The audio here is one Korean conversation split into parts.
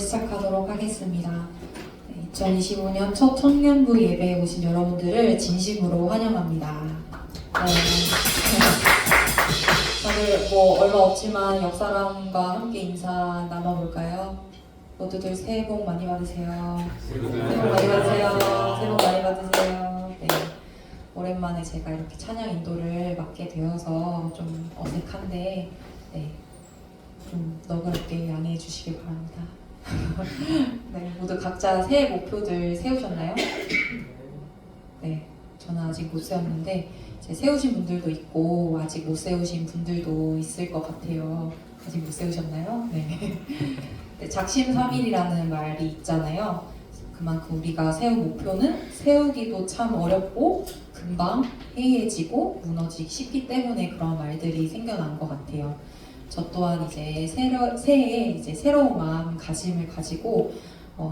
시작하도록 하겠습니다. 2025년 첫 청년부 예배에 오신 여러분들을 진심으로 환영합니다. 네. 다들 얼마 없지만 옆사람과 함께 인사 나눠볼까요? 모두들 새해 복 많이 받으세요. 새해 복 많이 받으세요. 새해 복 많이 받으세요. 네. 오랜만에 제가 이렇게 찬양 인도를 맡게 되어서 좀 어색한데 네. 좀 너그럽게 양해해 주시기 바랍니다. 네, 모두 각자 새해 목표들 세우셨나요? 네, 저는 아직 못 세웠는데 이제 세우신 분들도 있고 아직 못 세우신 분들도 있을 것 같아요. 아직 못 세우셨나요? 네. 네, 작심삼일이라는 말이 있잖아요. 그만큼 우리가 세운 목표는 세우기도 참 어렵고 금방 해이해지고 무너지기 쉽기 때문에 그런 말들이 생겨난 것 같아요. 저 또한 이제 새해에 이제 새로운 마음가짐을 가지고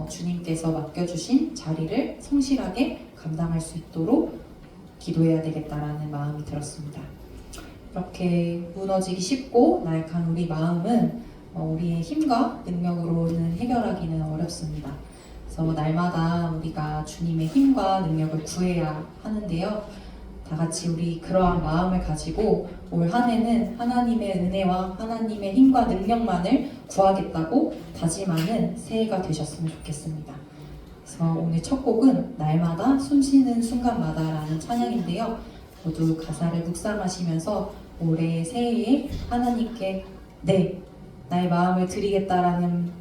주님께서 맡겨주신 자리를 성실하게 감당할 수 있도록 기도해야 되겠다라는 마음이 들었습니다. 이렇게 무너지기 쉽고 나약한 우리 마음은 우리의 힘과 능력으로는 해결하기는 어렵습니다. 그래서 날마다 우리가 주님의 힘과 능력을 구해야 하는데요. 다 같이 우리 그러한 마음을 가지고 올 한 해는 하나님의 은혜와 하나님의 힘과 능력만을 구하겠다고 다짐하는 새해가 되셨으면 좋겠습니다. 그래서 오늘 첫 곡은 날마다 숨쉬는 순간마다 라는 찬양인데요. 모두 가사를 묵상하시면서 올해 새해에 하나님께 나의 마음을 드리겠다라는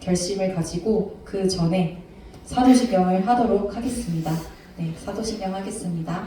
결심을 가지고 그 전에 사도신경을 하도록 하겠습니다. 네, 사도신경 하겠습니다.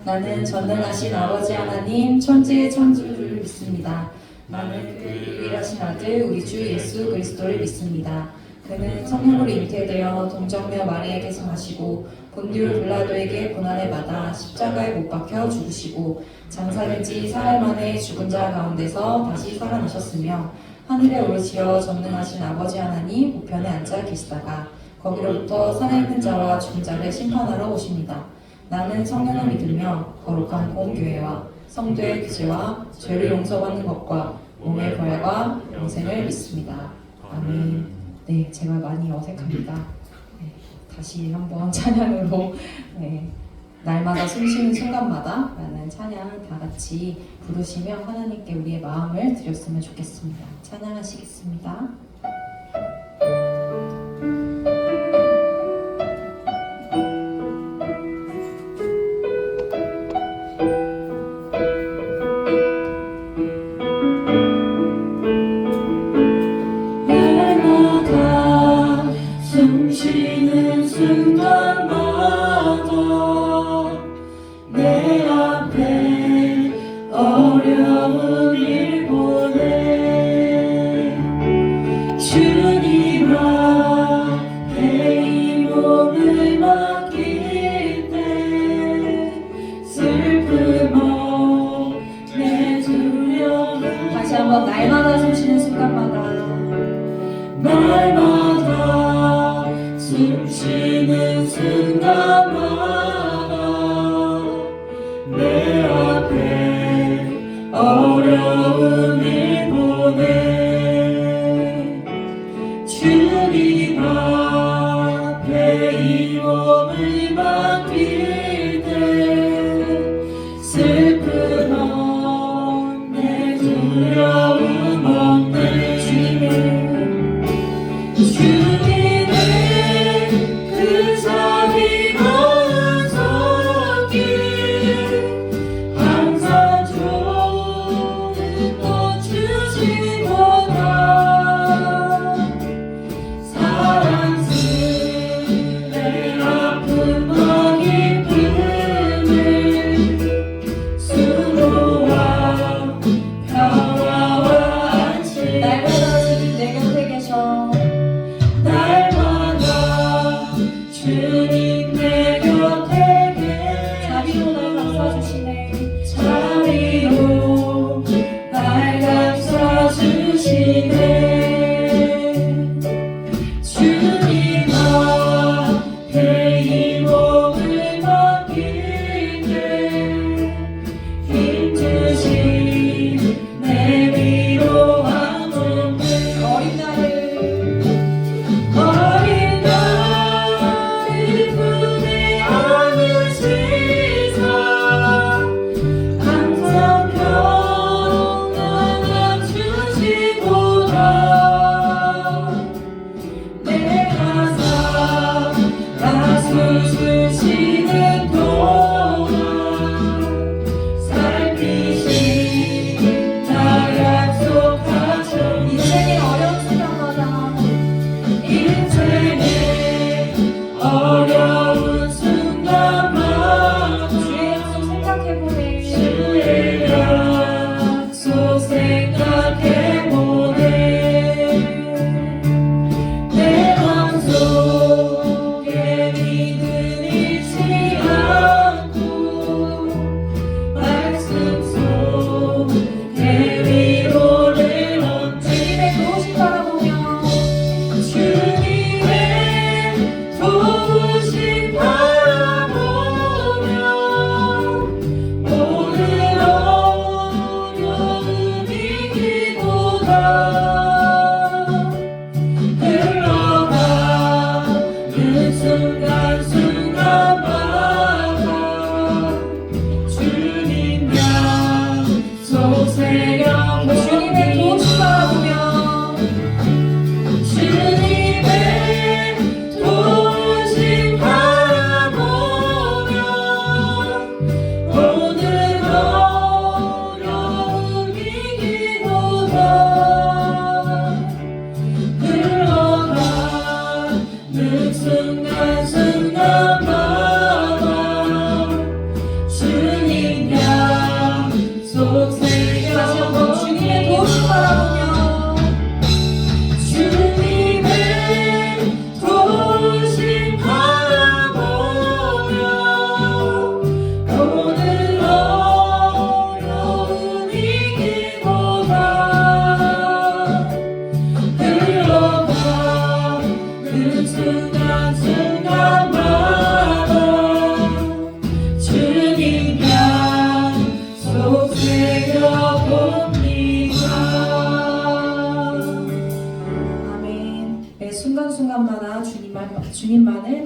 나는 전능하신 아버지 하나님 천지의 창조주를 믿습니다. 나는 그 유일하신 아들 우리 주 예수 그리스도를 믿습니다. 그는 성령으로 잉태되어 동정녀 마리아에게 성하시고 본디오 빌라도에게 고난을 받아 십자가에 못 박혀 죽으시고 장사된 지 사흘 만에 죽은 자 가운데서 다시 살아나셨으며 하늘에 오르시어 전능하신 아버지 하나님 우편에 앉아 계시다가 거기로부터 살아있는 자와 죽은 자를 심판하러 오십니다. 나는 성령을 믿으며 거룩한 공교회와 성도의 구제와 죄를 용서받는 것과 몸의 부활과 영생을 믿습니다. 아멘. 네, 제가 많이 어색합니다. 네, 다시 한번 찬양으로 날마다 숨쉬는 순간마다 라는 찬양 다 같이 부르시며 하나님께 우리의 마음을 드렸으면 좋겠습니다. 찬양하시겠습니다. 숨쉬는 순간마다 내 앞에 어려운 일 보내 주님 앞에 이 몸을 맡길 때 슬픔 없네 두려움 다시 한번 날마다 숨쉬는 순간마다 숨쉬는 순간마다 내 앞에 어려운 일 보내 주님 앞에 이 몸을 맡길 때 슬픔 없네 두려움 없네 주님의 그 삶이 모은 손길 항상 좋은 것 주시구나 사랑스레 아픔과 기쁨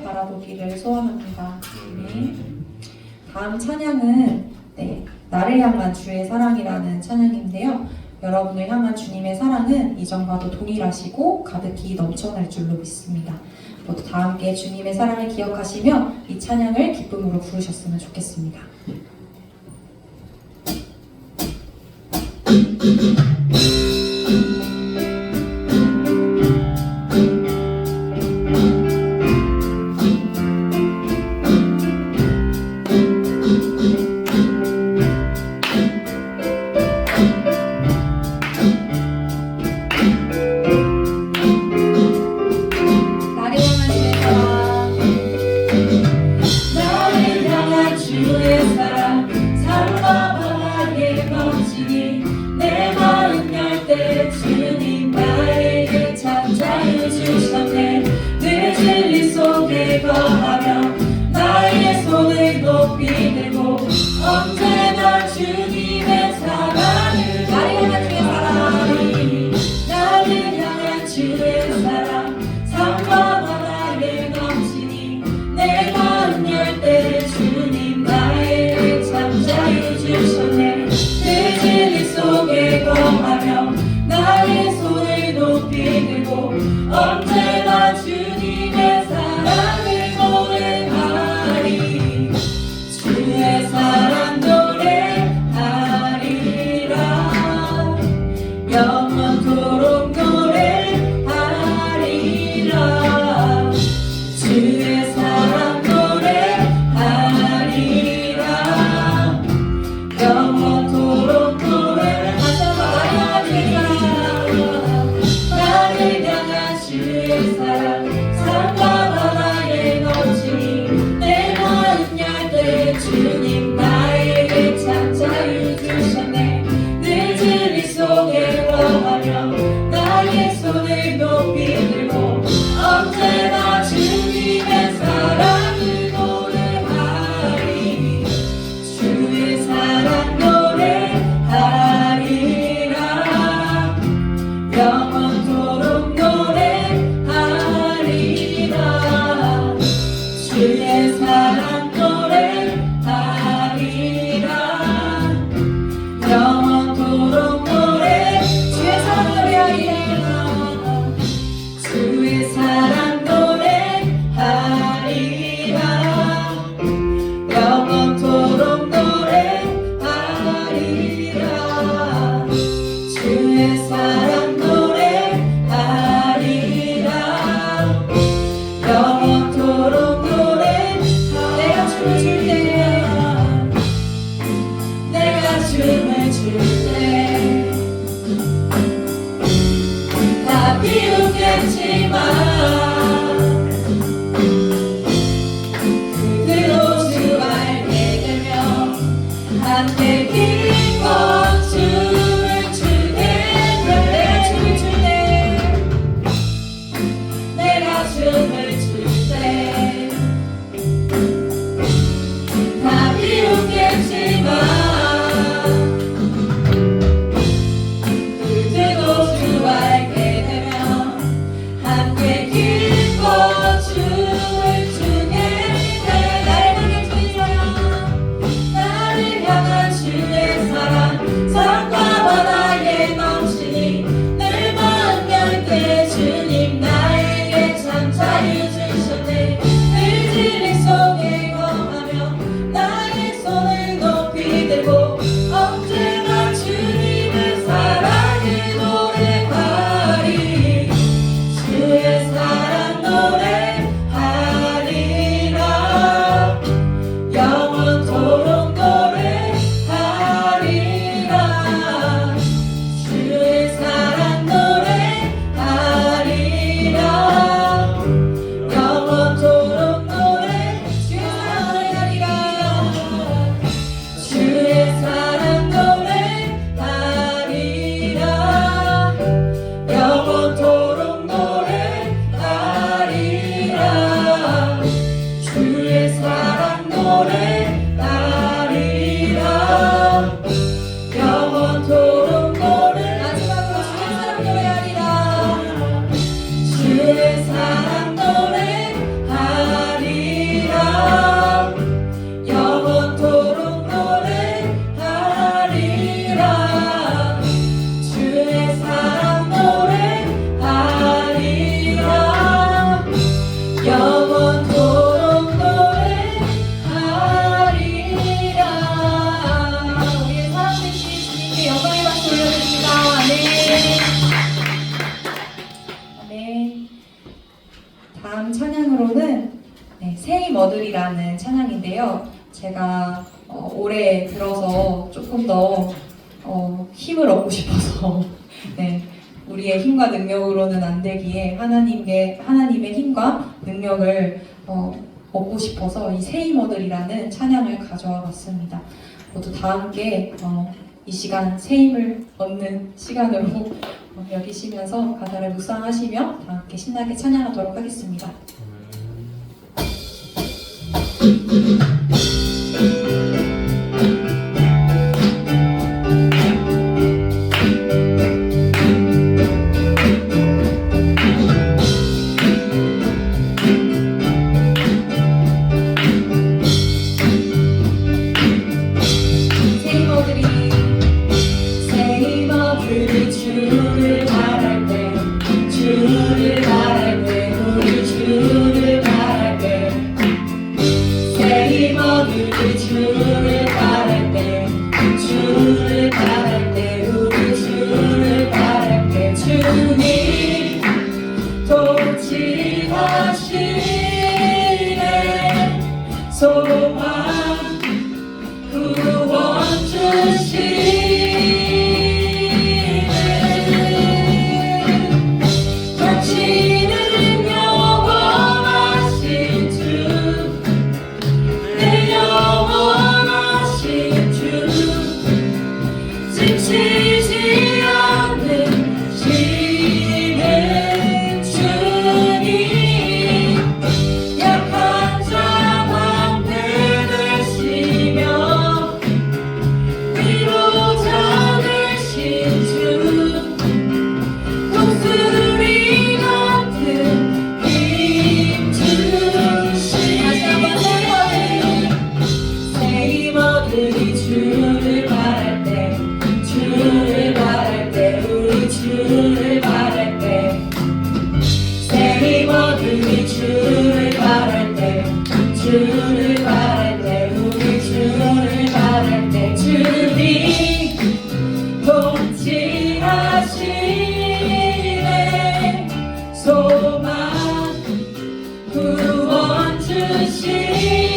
바라보기를 소원합니다. 네. 다음 찬양은 나를 향한 주의 사랑이라는 찬양인데요. 여러분을 향한 주님의 사랑은 이전과도 동일하시고 가득히 넘쳐날 줄로 믿습니다. 모두 다 함께 주님의 사랑을 기억하시며 이 찬양을 기쁨으로 부르셨으면 좋겠습니다. 언제나 주님의 사랑을 나를 향한 주의 사랑 삶과 바다에 넘치니 내가 은혜할 때 주님 나에게 참 자유 주셨네 그 진리 속에 거하며 나의 손을 높이 들고 언제나 주님의 사랑을 노래하리 주의 사랑 노래하리라 영원토록 노래하리라 주의 사랑 노래하리라 영원토록 노래하리라 나를 향한 주의 사랑 삶과 바다에 넘치니 내가 은혜할 때 주님 나에게 참 자유 주셨네 늘 진리 속에 거하며 나의 손을 높이 들고 언제나 주님의 사랑을 노래하리 주의 사랑 노래하리라 영원토록 노래하리라 주의 사랑 노래하리라 영원토록 노래 주의 사랑 노래하리라 주의 사랑 노래하리라 영원토록 노래하리라 주의 사랑 노래하리라 영원토록 내가 춤을 출 때 다 비웃겠지만 그대로 주 알게 되면 함께 기뻐 춤을 추게 돼 내가 춤을 출 때 다 비웃겠지만 나를 향한 주의 머들이라는 찬양인데요. 제가 올해 들어서 조금 더 힘을 얻고 싶어서 네, 우리의 힘과 능력으로는 안 되기에 하나님의 힘과 능력을 얻고 싶어서 이 새 힘머들이라는 찬양을 가져와 봤습니다. 모두 다 함께 이 시간 새 힘을 얻는 시간으로 여기시면서 가사를 묵상하시며 다 함께 신나게 찬양하도록 하겠습니다. 주를 바랄 때 주를 바랄 때 우리 주를 바랄 때 새 힘어들이 주를 바랄 때 주를 바랄 때 우리 주를 바랄 때 주님 통치하시네 소망 구원 주시네 지치지 않는 신의 주님 약한 자 방패 되시며 위로자 되신 주 독수리 같은 힘 주시네 다시 한번 새 힘어들이 주를 바랄 때 주를 바랄 때 우리 주를 바랄 때 새 힘어들이 주를 바랄 때 주를 바랄 때 우리 주를 바랄 때 주님 통치하시네 소망 구원 주시네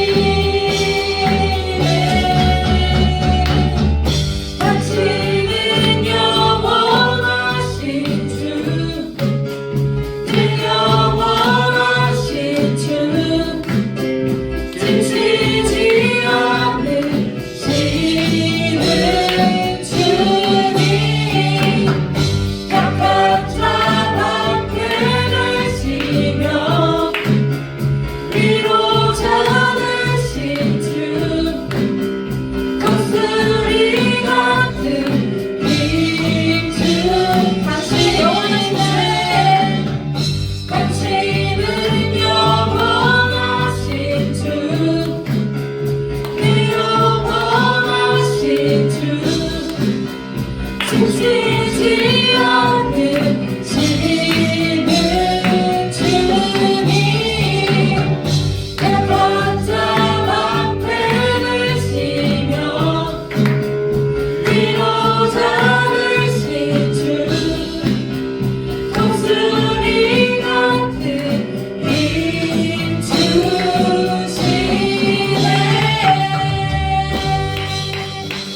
지치지 않는 신의 주님 약한 자 방패 되시며 위로자 되신 주 독수리 같은 힘 주시네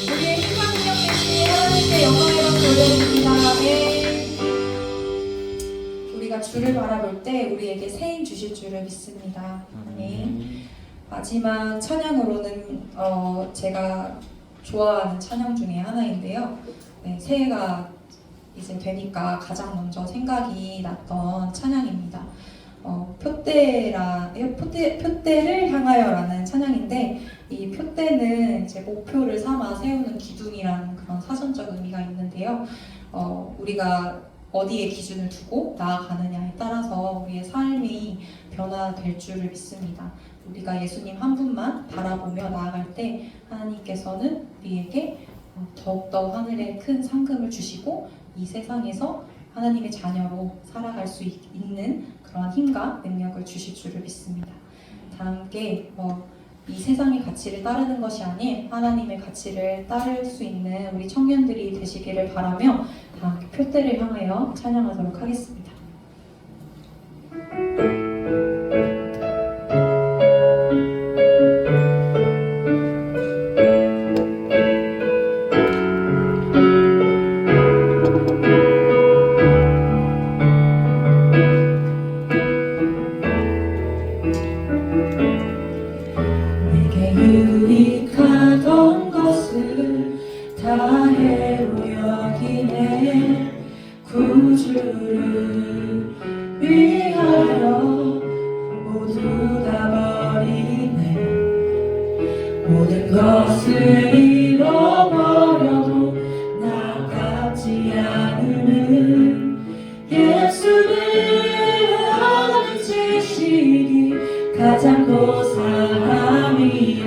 우리의 희망 능력이신 하나님께 영광을 우리가 주를 바라볼 때 우리에게 새 힘 주실 줄을 믿습니다. 아멘. 마지막 찬양으로는 제가 좋아하는 찬양 중에 하나인데요. 네, 새해가 이제 되니까 가장 먼저 생각이 났던 찬양입니다. 표대를 향하여라는 찬양인데 이 표대는 이제 목표를 삼아 세우는 기둥이라는 그런 사전적 의미가 있는데요. 우리가 어디에 기준을 두고 나아가느냐에 따라서 우리의 삶이 변화될 줄을 믿습니다. 우리가 예수님 한 분만 바라보며 나아갈 때 하나님께서는 우리에게 더욱더 하늘에 큰 상급을 주시고 이 세상에서 하나님의 자녀로 살아갈 수 있는 그런 힘과 능력을 주실 줄을 믿습니다. 다 함께 이 세상의 가치를 따르는 것이 아닌 하나님의 가치를 따를 수 있는 우리 청년들이 되시기를 바라며 다 함께 표대를 향하여 찬양하도록 하겠습니다. 모든 것을 잃어버려도 나깝지 않으는 예수를 아는 지식이 가장 고사함이라.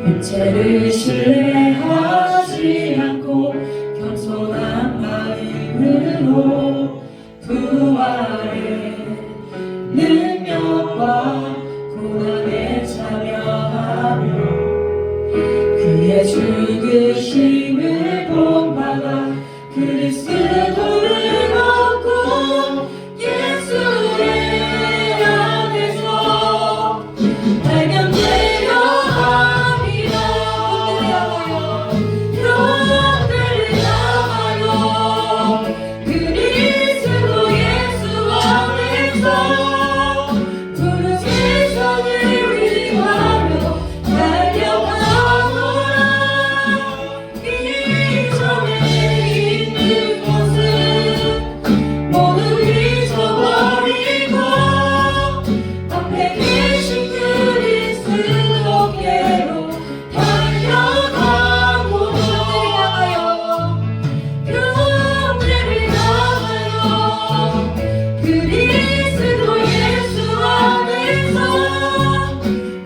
육체를 신뢰하지 않고 겸손한 마음으로 부활의 능력과 고난에 참여하며 그의 죽으심을 본받아 그리스도를 얻고 예수의 안에서 발견되려 합니다. 형들을 향하여 그리스도 예수 안에서 푸른 세상을 위하여 달려가노라. 이전에 있는 것은 모두 잊어버리고 앞에 계신 그리스도께로 달려가고자 그들을 향하여 그리스도 예수 안에서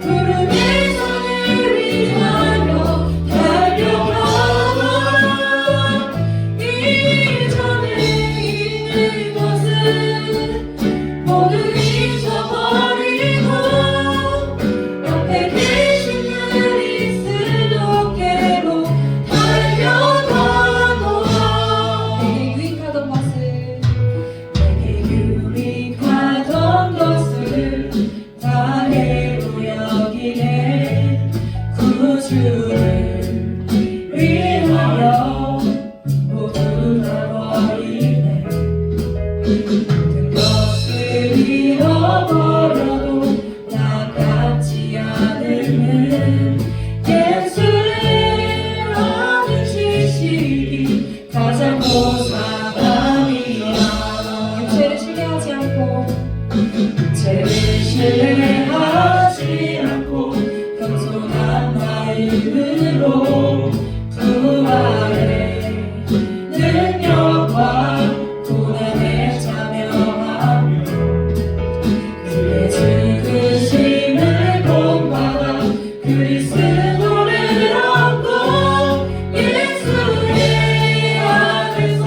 푸른 세상을 위하여 달려가노라. 이전에 있는 것은 모두 잊어버리고 앞에 계신 그리스도께로 달려가노라. 내게 유익하던 것을 다해로 여기네. 구주를 위하여 모두 다 버리네. 모든 것을 잃어버려도 나깝지 않으면 예수를 아는 지식이 가장 고사함이라. 육체를 신뢰하지 않고 겸손한 마음으로 부활의 능력과 고난에 참여하며 그의 죽으심을 본받아 그리스도를 얻고 예수의 안에서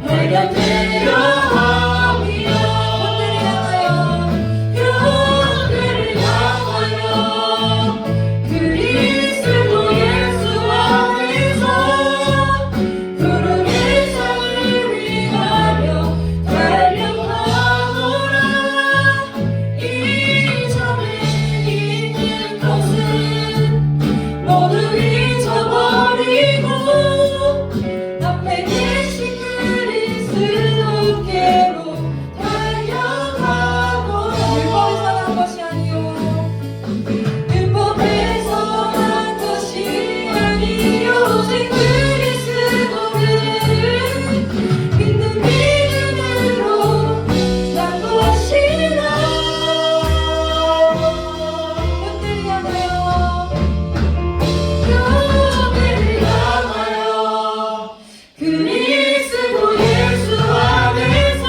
발견되려 합니다. 형들을 향하여 그리스도 예수 안에서 푸른 세상을 위하여 달려가노라. 이전에 있는 것은 모두 잊어버리고 앞에 계신 그리스도께로 달려가노라. 율법에서 난 것이 아니요 율법에서 난 것이 아니요 오직 그리스도를 믿는 믿음으로 난 것이라. 형들을 향하여 그리스도 예수 안에서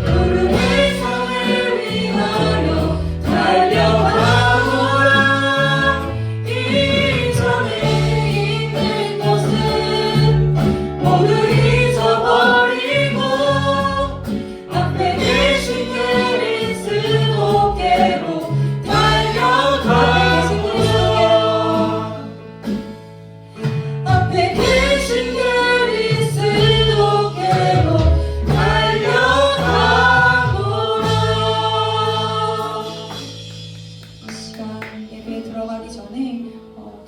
푸른 세상을 위하여 달려가노라. 이전에 있는 것은 모두 잊어버리고 앞에 계신 그리스도께로 앞에 계신 그리스도께로 달려가노라. 이 시간 예배에 들어가기 전에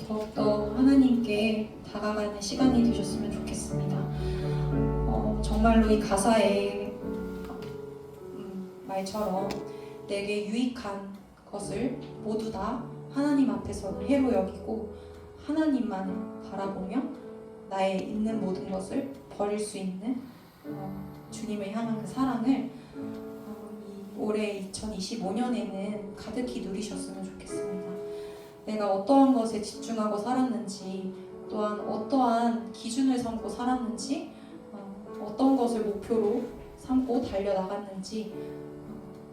더욱더 하나님께 다가가는 시간이 되셨으면 좋겠습니다. 정말로 이 가사의 말처럼 내게 유익한 것을 모두 다 하나님 앞에서는 해로 여기고 하나님만을 바라보며 나의 있는 모든 것을 버릴 수 있는 주님을 향한 그 사랑을 이 올해 2025년에는 가득히 누리셨으면 좋겠습니다. 내가 어떠한 것에 집중하고 살았는지, 또한 어떠한 기준을 삼고 살았는지, 어떤 것을 목표로 삼고 달려나갔는지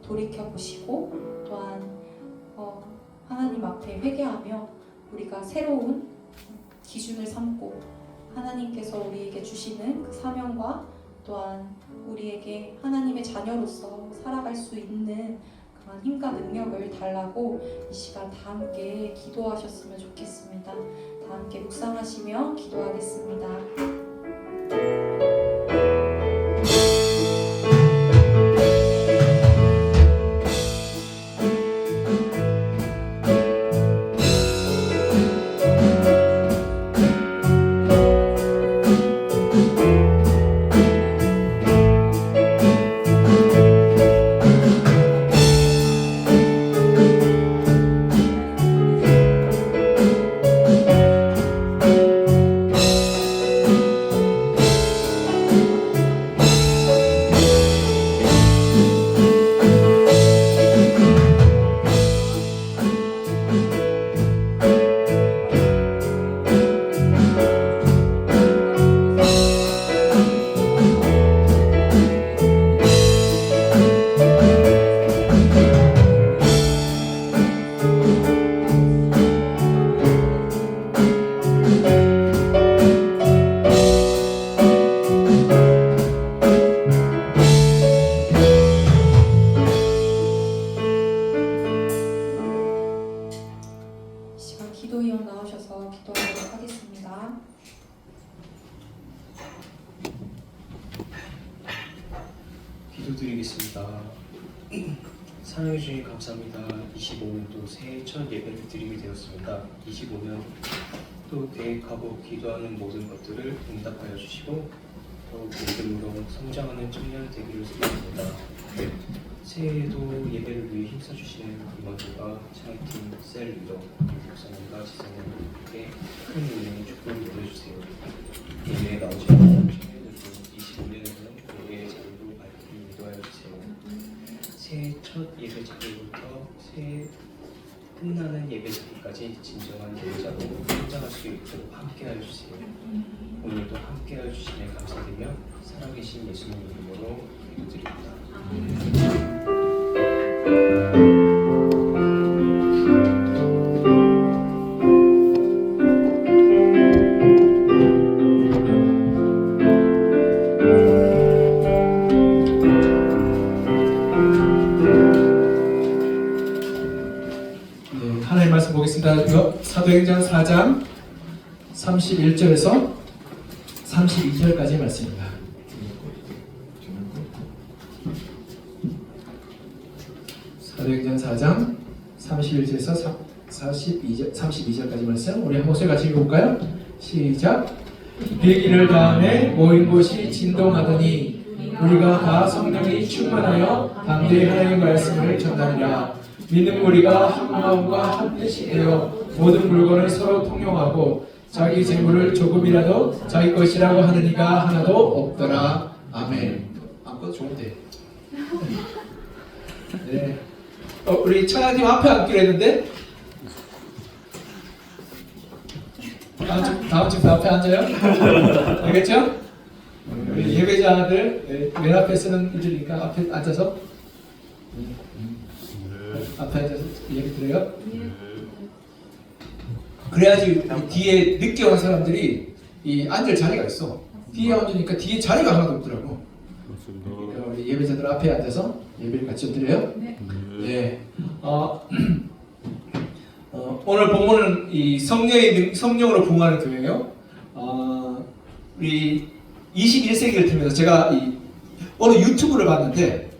돌이켜보시고, 또한 하나님 앞에 회개하며 우리가 새로운 기준을 삼고 하나님께서 우리에게 주시는 그 사명과 또한 우리에게 하나님의 자녀로서 살아갈 수 있는 그런 힘과 능력을 달라고 이 시간 다 함께 기도하셨으면 좋겠습니다. 다 함께 묵상하시며 기도하겠습니다. 기도위원 나오셔서 기도하도록 하겠습니다. 기도드리겠습니다. 사랑해 주님 감사합니다. 25년도 새해 첫 예배를 드리게 되었습니다. 25년 또 계획하고 기도하는 모든 것들을 응답하여 주시고 더욱 믿음으로 성장하는 청년 되기를 소망합니다. 새해에도 예배를 위해 힘써주시는 임원들과 찬양팀, 셀 리더, 목사님과 지성님께 큰 은혜의 축복을 보내주세요. 예배에 나오시는 청년들도 25년에는 예배의 자리로 밝히 인도하여 주세요. 새해 첫 예배 자리부터 새해 끝나는 예배 자리까지 진정한 예배자로 성장할 수 있도록 함께하여 주세요. 오늘도 함께하여 주시네 감사드리며 살아계신 예수님 이름으로 기도드립니다. 하나님 말씀 보겠습니다. 사도행전 4장 31절에서 32절까지의 말씀입니다. 사도행전 4장 31절에서 32절까지 말씀 우리 한 목소리 같이 읽어볼까요? 시작! 100일을 다음에 모인 곳이 진동하더니 우리가 다 성령이 충만하여 담대히 하나님의 말씀을 전하니라. 믿는 우리가 한 마음과 한 뜻이 되어 모든 물건을 서로 통용하고 자기 재물을 조금이라도 자기 것이라고 하는 이가 하나도 없더라. 아멘. 아무것도 좋은데. 네. 우리 찬양팀 앞에 앉기로 했는데 다음 주 앞에 앉아요. 알겠죠? 우리 예배자들 맨 앞에 쓰는 이들이니까 앞에 앉아서 앞에 앉아서 예배 드려요. 그래야지 뒤에 늦게 온 사람들이 이 앉을 자리가 있어. 뒤에 앉으니까 뒤에 자리가 하나도 없더라고. 우리 예배자들 앞에 앉아서 예배를 같이 드려요. 네. 오늘 본문은 이 성령으로 부흥하는 교회예요. 우리 21세기를 들면서 제가 어느 유튜브를 봤는데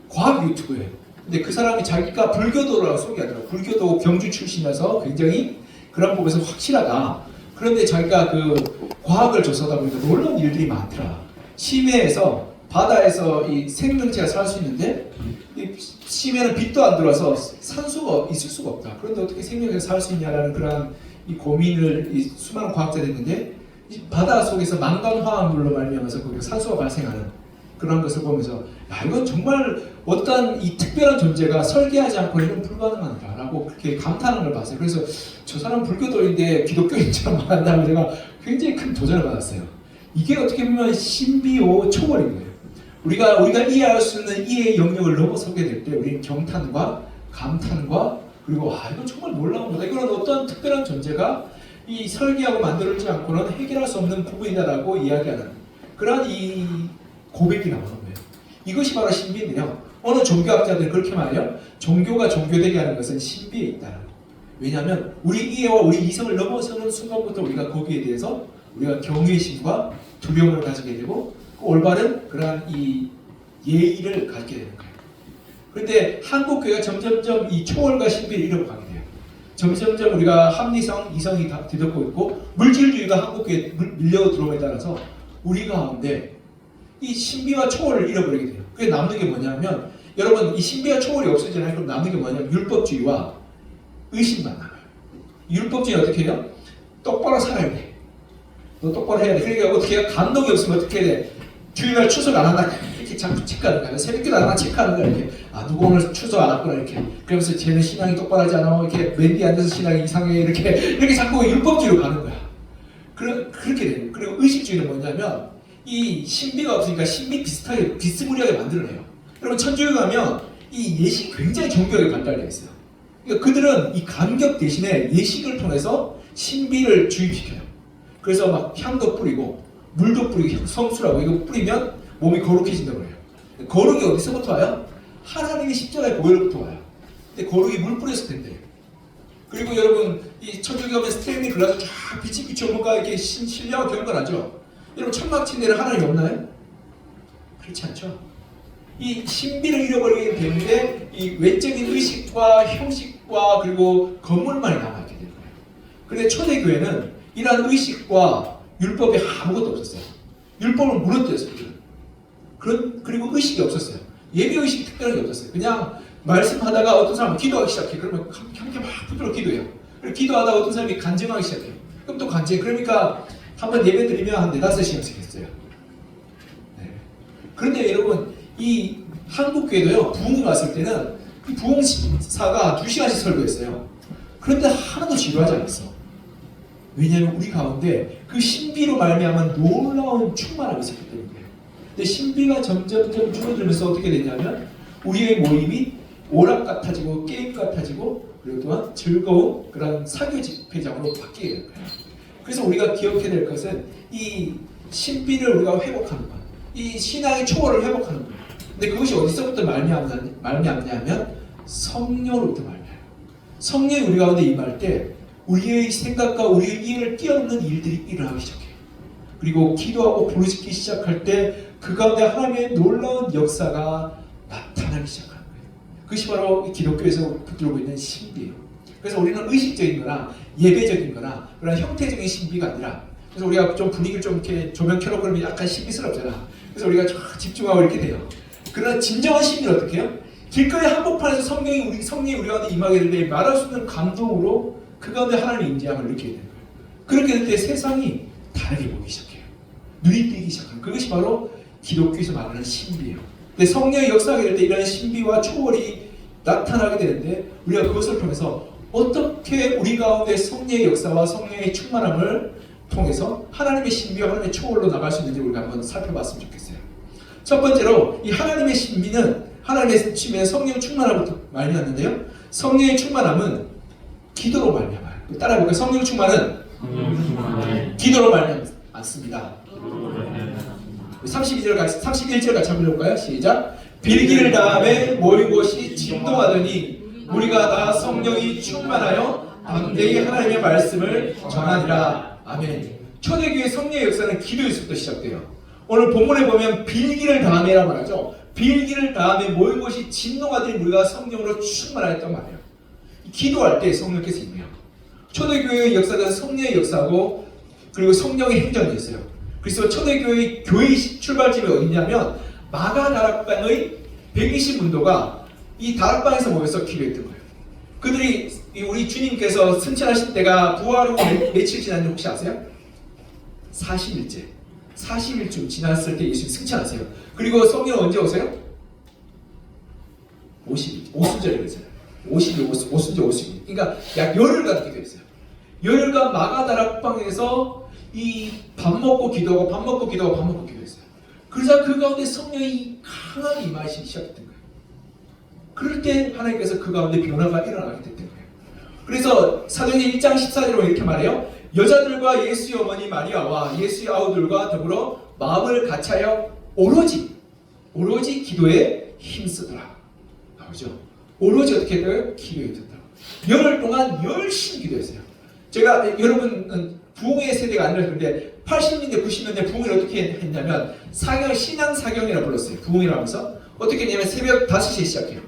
과학 유튜브예요. 근데 그 사람이 자기가 불교도라고 소개하더라고요. 불교도 경주 출신이라서 굉장히 그런 부분에서 확실하다. 그런데 자기가 그 과학을 조사하다 보니까 놀라운 일들이 많더라. 심해에서 바다에서 이 생명체가 살 수 있는데 이 심해는 빛도 안 들어와서 산소가 있을 수가 없다. 그런데 어떻게 생명체가 살 수 있냐라는 그런 이 고민을 이 수많은 과학자들이 했는데 이 바다 속에서 망간 화학물로 말미암아서 거기서 산소가 발생하는 그런 것을 보면서 야 이건 정말 어떤 이 특별한 존재가 설계하지 않고 이는 불가능하다라고 그렇게 감탄하는 걸 봤어요. 그래서 저 사람 불교도인데 기독교인처럼 말한다고 제가 굉장히 큰 도전을 받았어요. 이게 어떻게 보면 신비오 초월인 거예요. 우리가 이해할 수 있는 이해의 영역을 넘어서게 될 때 우리는 경탄과 감탄과 그리고 이건 정말 놀라운 거다. 이거는 어떤 특별한 존재가 이 설계하고 만들어지지 않고는 해결할 수 없는 부분이다라고 이야기하는 그러한 이 고백이 나오는 거예요. 이것이 바로 신비인데요. 어느 종교학자들은 그렇게 말해요. 종교가 종교되게 하는 것은 신비에 있다는 거예요. 왜냐하면 우리 이해와 우리 이성을 넘어서는 순간부터 우리가 거기에 대해서 우리가 경외심과 두려움을 가지게 되고 그 올바른 그러한 이 예의를 갖게 되는 거예요. 그런데 한국 교회가 점점점 이 초월과 신비를 잃어가게 돼요. 점점점 우리가 합리성, 이성이 다 뒤덮고 있고 물질주의가 한국 교회에 밀려 들어옴에 따라서 우리 가운데 이 신비와 초월을 잃어버리게 돼요. 그게 남는 게 뭐냐면 여러분 이 신비와 초월이 없어지잖아요. 그럼 남는 게 뭐냐면 율법주의와 의심만 남아요. 율법주의 어떻게 해요? 똑바로 살아야 돼. 너 똑바로 해야 돼. 그러니까 어떻게 해요? 감독이 없으면 어떻게 돼? 주일날 추석 안 한다 이렇게 자꾸 체크하는 거야. 새벽기도 안 하나 체크하는 거야. 이렇게 누구 오늘 추석 안 왔구나 이렇게. 그러면서 쟤는 신앙이 똑바로 하지 않아. 이렇게 맨 뒤에 앉아서 신앙이 이상해 이렇게 자꾸 율법주의로 가는 거야. 그렇게 돼요. 그리고 의식주의는 뭐냐면 이 신비가 없으니까 신비 비슷하게 비스무리하게 만들어내요. 여러분 천주교 가면 이 예식 굉장히 정교하게 발달되어 있어요. 그러니까 그들은 이 감격 대신에 예식을 통해서 신비를 주입시켜요. 그래서 막 향도 뿌리고 물도 뿌리고 성수라고 이거 뿌리면 몸이 거룩해진다고 해요. 거룩이 어디서부터 와요? 하나님의 십자가의 보혈로부터 와요. 근데 거룩이 물 뿌렸을 텐데. 그리고 여러분 이 천주교 가면 스테인리 글라스 쫙 빛이 비추어 뭔가 이렇게 신령하고 경건하죠. 여러분 천막 침대를 하나님이 없나요? 그렇지 않죠. 이 신비를 잃어버리게 되는데 이 외적인 의식과 형식과 그리고 건물만이 남아있게 되는 거예요. 그런데 초대교회는 이러한 의식과 율법에 아무것도 없었어요. 율법을 무너뜨렸어요. 그리고 의식이 없었어요. 예배의식이 특별한 게 없었어요. 그냥 말씀하다가 어떤 사람은 기도하기 시작해. 그러면 함께 막 붙들어 기도해요. 그리고 기도하다가 어떤 사람이 간증하기 시작해요. 그럼 또 간증. 그러니까 한번 예배 드리면 한 4-5시간씩 했어요. 네. 그런데 여러분 이 한국교회도요. 부흥이 왔을 때는 이 부흥사가 2시간씩 설교했어요. 그런데 하나도 지루하지 않았어. 왜냐하면 우리 가운데 그 신비로 말미암은 놀라운 충만함이 있었기 때문이에요. 근데 신비가 점점점 줄어들면서 어떻게 되냐면 우리의 모임이 오락 같아지고 게임 같아지고 그리고 또한 즐거운 그런 사교 집회장으로 바뀌게 될 거예요. 그래서 우리가 기억해야 될 것은 이 신비를 우리가 회복하는 것, 이 신앙의 초월을 회복하는 것. 근데 그것이 어디서부터 말미암냐면 성령으로부터 말미암아요. 성령이 우리 가운데 임할 때 우리의 생각과 우리의 이해를 뛰어넘는 일들이 일어나기 시작해요. 그리고 기도하고 부르짖기 시작할 때 그 가운데 하나님의 놀라운 역사가 나타나기 시작하는 거예요. 그것이 바로 기독교에서 붙들고 있는 신비예요. 그래서 우리는 의식적인 거나 예배적인 거나 그런 형태적인 신비가 아니라 그래서 우리가 좀 분위기를 좀 이렇게 조명 켜놓고 그러면 약간 신비스럽잖아. 그래서 우리가 쫙 집중하고 이렇게 돼요. 그러나 진정한 신비는 어떻게 해요? 길거리 한복판에서 성령이 우리 가운데 임하게 될 때 말할 수 없는 감동으로 그 가운데 하나님의 임재함을 느끼게 되는 거예요. 그렇게 될 때 세상이 다르게 보기 시작해요. 눈이 뜨기 시작해요. 그것이 바로 기독교에서 말하는 신비예요. 근데 성령의 역사하게 될 때 이런 신비와 초월이 나타나게 되는데 우리가 그것을 통해서 어떻게 우리 가운데 성령의 역사와 성령의 충만함을 통해서 하나님의 신비와 하나님의 초월로 나갈 수 있는지 우리가 한번 살펴봤으면 좋겠어요. 첫 번째로 이 하나님의 신비는 성령 충만함부터 말미암는데요. 성령의 충만함은 기도로 말미암아요. 따라해볼까요? 성령 충만은 기도로 말미암습니다. 31절 같이 한번 해볼까요? 시작. 빌기를 다음에 모인 곳이 진동하더니 우리가 다 성령이 충만하여 담대히 하나님의 말씀을 전하니라. 아멘. 초대교회 성령의 역사는 기도에서부터 시작돼요. 오늘 본문에 보면 빌기를 다음에라고 말하죠. 빌기를 다음에 모인 곳이 진동하더니 우리가 성령으로 충만하였단 말이에요. 기도할 때 성령께서 임해요. 초대교회의 역사는 성령의 역사고 그리고 성령의 행전이었어요. 그래서 초대교회의 교회 출발점이 어디냐면 마가 다락방의 120문도가 이 다락방에서 모여서 기도했던 거예요. 그들이 우리 주님께서 승천하실 때가 부활 후 며칠 지났는지 혹시 아세요? 40일째. 40일쯤 지났을 때 예수님이 승천하세요. 그리고 성령은 언제 오세요? 오순절이라고 했잖아요. 50일, 오순절 50일. 그러니까 약 열흘간 기도했어요. 열흘간 마가다락방에서 이 밥 먹고 기도하고 밥 먹고 기도하고 밥 먹고 기도했어요. 그러자 그 가운데 성령이 강하게 임하시기 시작했던 거예요. 그럴 때 하나님께서 그 가운데 변화가 일어나게 됐던 거예요. 그래서 사도행전 1장 14절로 이렇게 말해요. 여자들과 예수의 어머니 마리아와 예수의 아우들과 더불어 마음을 같이하여 오로지 기도에 힘쓰더라. 나오죠. 오로지 어떻게 해요? 기도에 듣더라. 열흘 동안 열심히 기도했어요. 제가 여러분 부흥의 세대가 아니라 그런데 80년대 90년대 부흥을 어떻게 했냐면 신앙 사경이라고 불렀어요. 부흥이라고 하면서 어떻게 했냐면 새벽 5시에 시작해요.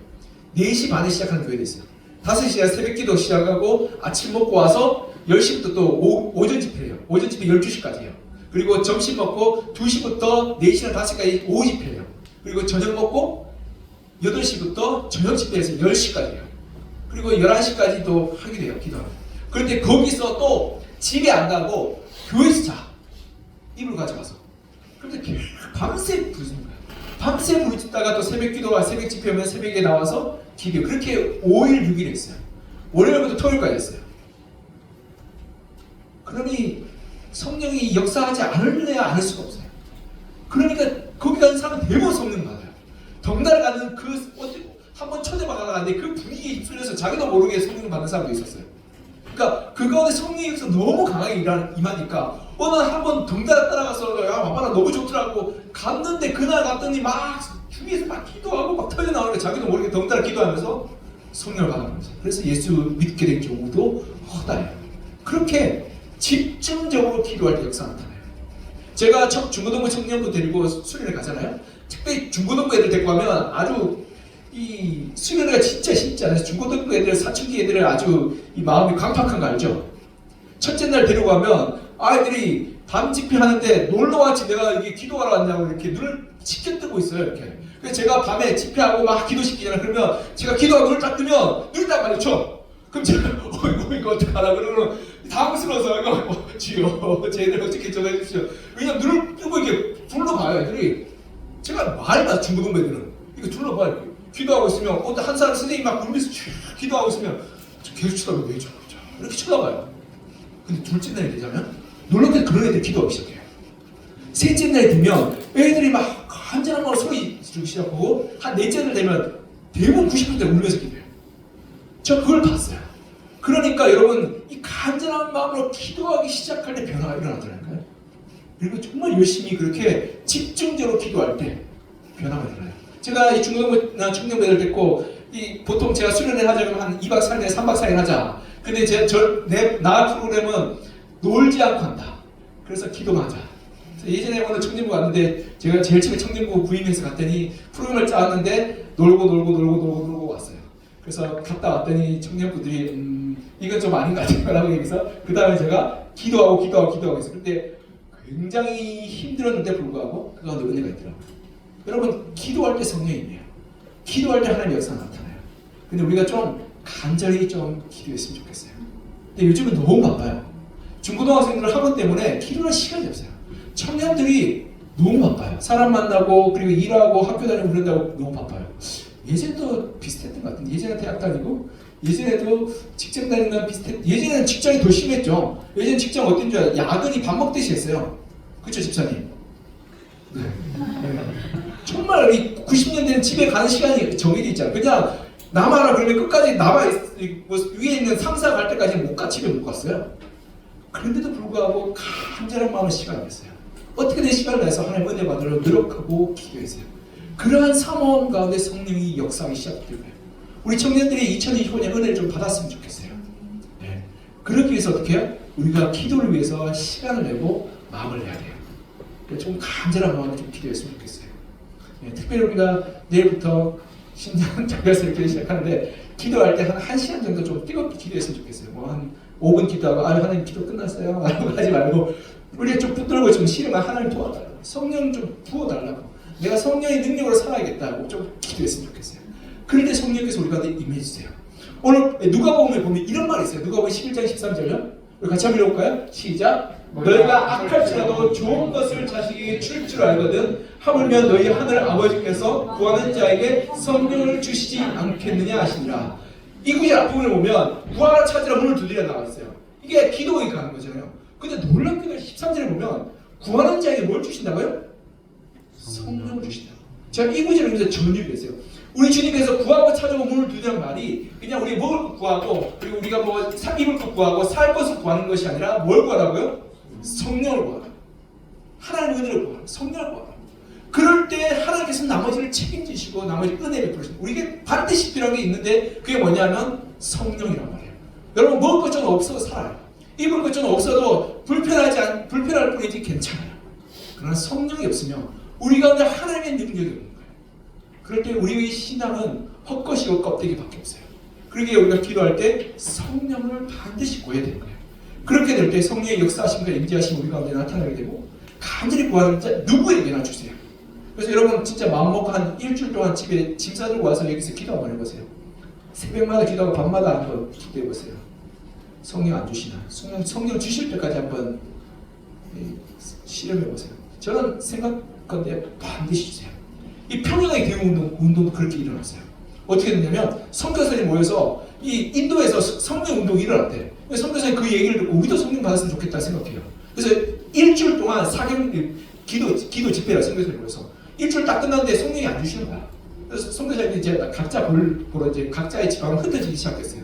4시 반에 시작하는 교회도 있어요. 5시에 새벽 기도 시작하고 아침 먹고 와서 10시부터 또 오전 집회예요. 오전 집회 12시까지 해요. 그리고 점심 먹고 2시부터 4시나 5시까지 오후 집회예요. 그리고 저녁 먹고 8시부터 저녁 집회에서 10시까지 해요. 그리고 11시까지도 하게 돼요. 기도하고. 그런데 거기서 또 집에 안 가고 교회에서 자. 이불 가져가서. 그런데 밤새 부르는 거예요. 밤새 부르다가 또 새벽 기도와 새벽 집회 오면 새벽에 나와서 기도. 그렇게 5일 6일 했어요. 월요일부터 토요일까지 했어요. 그러니 성령이 역사하지 않을래야 않을 수가 없어요. 그러니까 거기 가는 사람은 대부분 성령 받아요. 덩달아 가는 한번 초대받아가는데 그 분위기에 휩쓸려서 자기도 모르게 성령 받는 사람도 있었어요. 그러니까 그 가운데 성령이 여기서 너무 강하게 임하니까 어느 한번 덩달아 따라가서 야 아빠 나 너무 좋더라고 갔는데 그날 갔더니 막 주위에서 막 기도하고 막 터져 나오니까 자기도 모르게 덩달아 기도하면서 성령을 받아가면서 그래서 예수 믿게 된 경우도 허다해요. 그렇게 집중적으로 기도할 때 역사가 나타나요. 제가 중고등부 청년부 데리고 수련회 가잖아요. 특별히 중고등부 애들 데리고 가면 아주 이 수련회가 진짜 쉽지 않아요. 중고등부 애들, 사춘기 애들은 아주 이 마음이 강팍한 거 알죠? 첫째 날 데려가면 아이들이 밤 집회하는데 놀러왔지 내가 이게 기도하러 왔냐고 이렇게 눈을 치켜뜨고 있어요. 이렇게. 그래서 제가 밤에 집회하고 막 기도시키잖아요. 그러면 제가 기도하고 눈을 딱 뜨면 눈을 딱 마주쳐. 그럼 제가 이거 어떡하나 그러면 당황스러워서 이거 주여 쟤들 어떻게 전해 주십시오. 왜냐면 눈을 뜨고 이렇게 둘러봐요. 애들이. 제가 말만 중고등부 애들은 이거 둘러봐요. 기도하고 있으면 어떤 한 사람 선생님이 막 울면서 기도하고 있으면 계속 쳐다보고 왜 저러죠? 이렇게 쳐다봐요. 근데 둘째 날이 되자면 놀랍게 그런 애들이 기도하기 시작해요. 셋째 날이 되면 애들이 막 간절한 마음으로 소리 지르기 시작하고 한 넷째 날 되면 대부분 90% 울면서 기도해요. 저 그걸 봤어요. 그러니까 여러분 이 간절한 마음으로 기도하기 시작할 때 변화가 일어나더라고요. 그리고 정말 열심히 그렇게 집중적으로 기도할 때 변화가 일어나요. 제가 이 중고등부 청년부들 데리고 보통 제가 수련회 하자 그러면 한 2박 3일, 3박 4일 하자. 근데 나 프로그램은 놀지 않고 한다. 그래서 기도만 하자. 예전에 어느 청년부 갔는데 제가 제일 처음에 청년부 부임해서 갔더니 프로그램을 짜왔는데 놀고 왔어요. 그래서 갔다 왔더니 청년부들이 이건 좀 아닌 것 같아요. 여기서 그 다음에 제가 기도하고 했어요. 근데 굉장히 힘들었는데 불구하고 그 가운데 은혜가 있더라고요. 여러분 기도할 때 성령이 있네요. 기도할 때 하나님의 역사가 나타나요. 근데 우리가 좀 간절히 좀 기도했으면 좋겠어요. 근데 요즘은 너무 바빠요. 중고등학생들 학원 때문에 기도할 시간이 없어요. 청년들이 너무 바빠요. 사람 만나고 그리고 일하고 학교 다니고 그런다고 너무 바빠요. 예전도 비슷했던 것 같은데 예전에 대학 다니고 예전에도 직장 다니는 건 예전에는 직장이 더 심했죠. 예전 직장 어떤 줄 알아요? 야근이 밥 먹듯이 했어요. 그렇죠 집사님? 네. 정말 이 90년대는 집에 가는 시간이 정해져 있잖아요. 그냥 남아라 그러면 끝까지 위에 있는 상사 갈 때까지는 못 가, 집에 못 갔어요. 그런데도 불구하고 간절한 마음으로 시간을 냈어요. 어떻게든 시간을 내서 하나님 은혜 받으려 노력하고 기도했어요. 그러한 사모함 가운데 성령이 역사하기 시작될 거예요. 우리 청년들이 2025년 은혜를 좀 받았으면 좋겠어요. 네. 그러기 위해서 어떻게 해요? 우리가 기도를 위해서 시간을 내고 마음을 내야 돼요. 좀 간절한 마음으로 좀 기도했으면 좋겠어요. 네, 특별히 우리가 내일부터 신년 장별세를 기도 시작하는데 기도할 때 한 1시간 정도 좀 뜨겁게 기도했으면 좋겠어요. 뭐 한 5분 기도하고 하나님 기도 끝났어요 하지 말고 우리가 좀 붙들고 좀 싫으면 하나님 도와달라고 성령 좀 부어달라고 내가 성령의 능력으로 살아야겠다고 좀 기도했으면 좋겠어요. 그럴 때 성령께서 우리가 임해주세요. 오늘 누가복음에 보면 이런 말이 있어요. 누가복음 11장 13절요. 우리 같이 한번 읽어볼까요? 시작. 너희가 악할지라도 좋은 것을 자식에게 줄 줄 알거든 하물며 너희 하늘 아버지께서 구하는 자에게 성령을 주시지 않겠느냐 하시니라. 이 구절 앞부분을 보면 구하라 찾으라 문을 두드리라 나와 있어요. 이게 기도에 가는 거잖아요. 근데 놀랍게도 13절에 보면 구하는 자에게 뭘 주신다고요? 성령을 주신다. 제가 이 구절을 이제 전유했어요. 우리 주님께서 구하고 찾아고 문을 두드리는 말이 그냥 우리 먹을 것 구하고 그리고 우리가 뭐 입을 것 구하고 살 것을 구하는 것이 아니라 뭘 구하라고요? 성령을 구하라. 하나님의 은혜를 구하라. 성령을 구하라. 그럴 때 하나님께서 나머지를 책임지시고 나머지 은혜를 베푸시고 우리에게 반드시 필요한 게 있는데 그게 뭐냐면 성령이란 말이에요. 여러분 먹을 것 좀 없어도 살아요. 입을 것 좀 없어도 불편할 뿐이지 괜찮아요. 그러나 성령이 없으면 우리 가운데 하나님의 능력이 없는 거예요. 그럴 때 우리의 신앙은 헛것이고 껍데기밖에 없어요. 그러기에 우리가 기도할 때 성령을 반드시 구해야 되는 거예요. 그렇게 될 때 성령의 역사하심과 임재하심 우리 가운데 나타나게 되고 간절히 구하는 자 누구에게나 주세요. 그래서 여러분 진짜 마음먹고 한 일주일 동안 집에 짐 싸들고 와서 여기서 기도 한번 해보세요. 새벽마다 기도하고 밤마다 한번 기도해보세요. 성령 안 주시나? 성령 주실 때까지 한번 실험해보세요. 저는 생각건데 반드시 주세요. 이 평양의 교회 운동도 그렇게 일어났어요. 어떻게 됐냐면 선교사들이 모여서 이 인도에서 성령 운동이 일어났대. 선교사님 그 얘기를 듣고 우리도 성령 받았으면 좋겠다 생각해요. 그래서 일주일 동안 사경 기도 집회라 선교사들이 모여서 일주일 딱 끝났는데 성령이 안 주시는 거야. 그래서 선교사님이 이제 각자 보러 이제 각자의 지방을 흩어지기 시작했어요.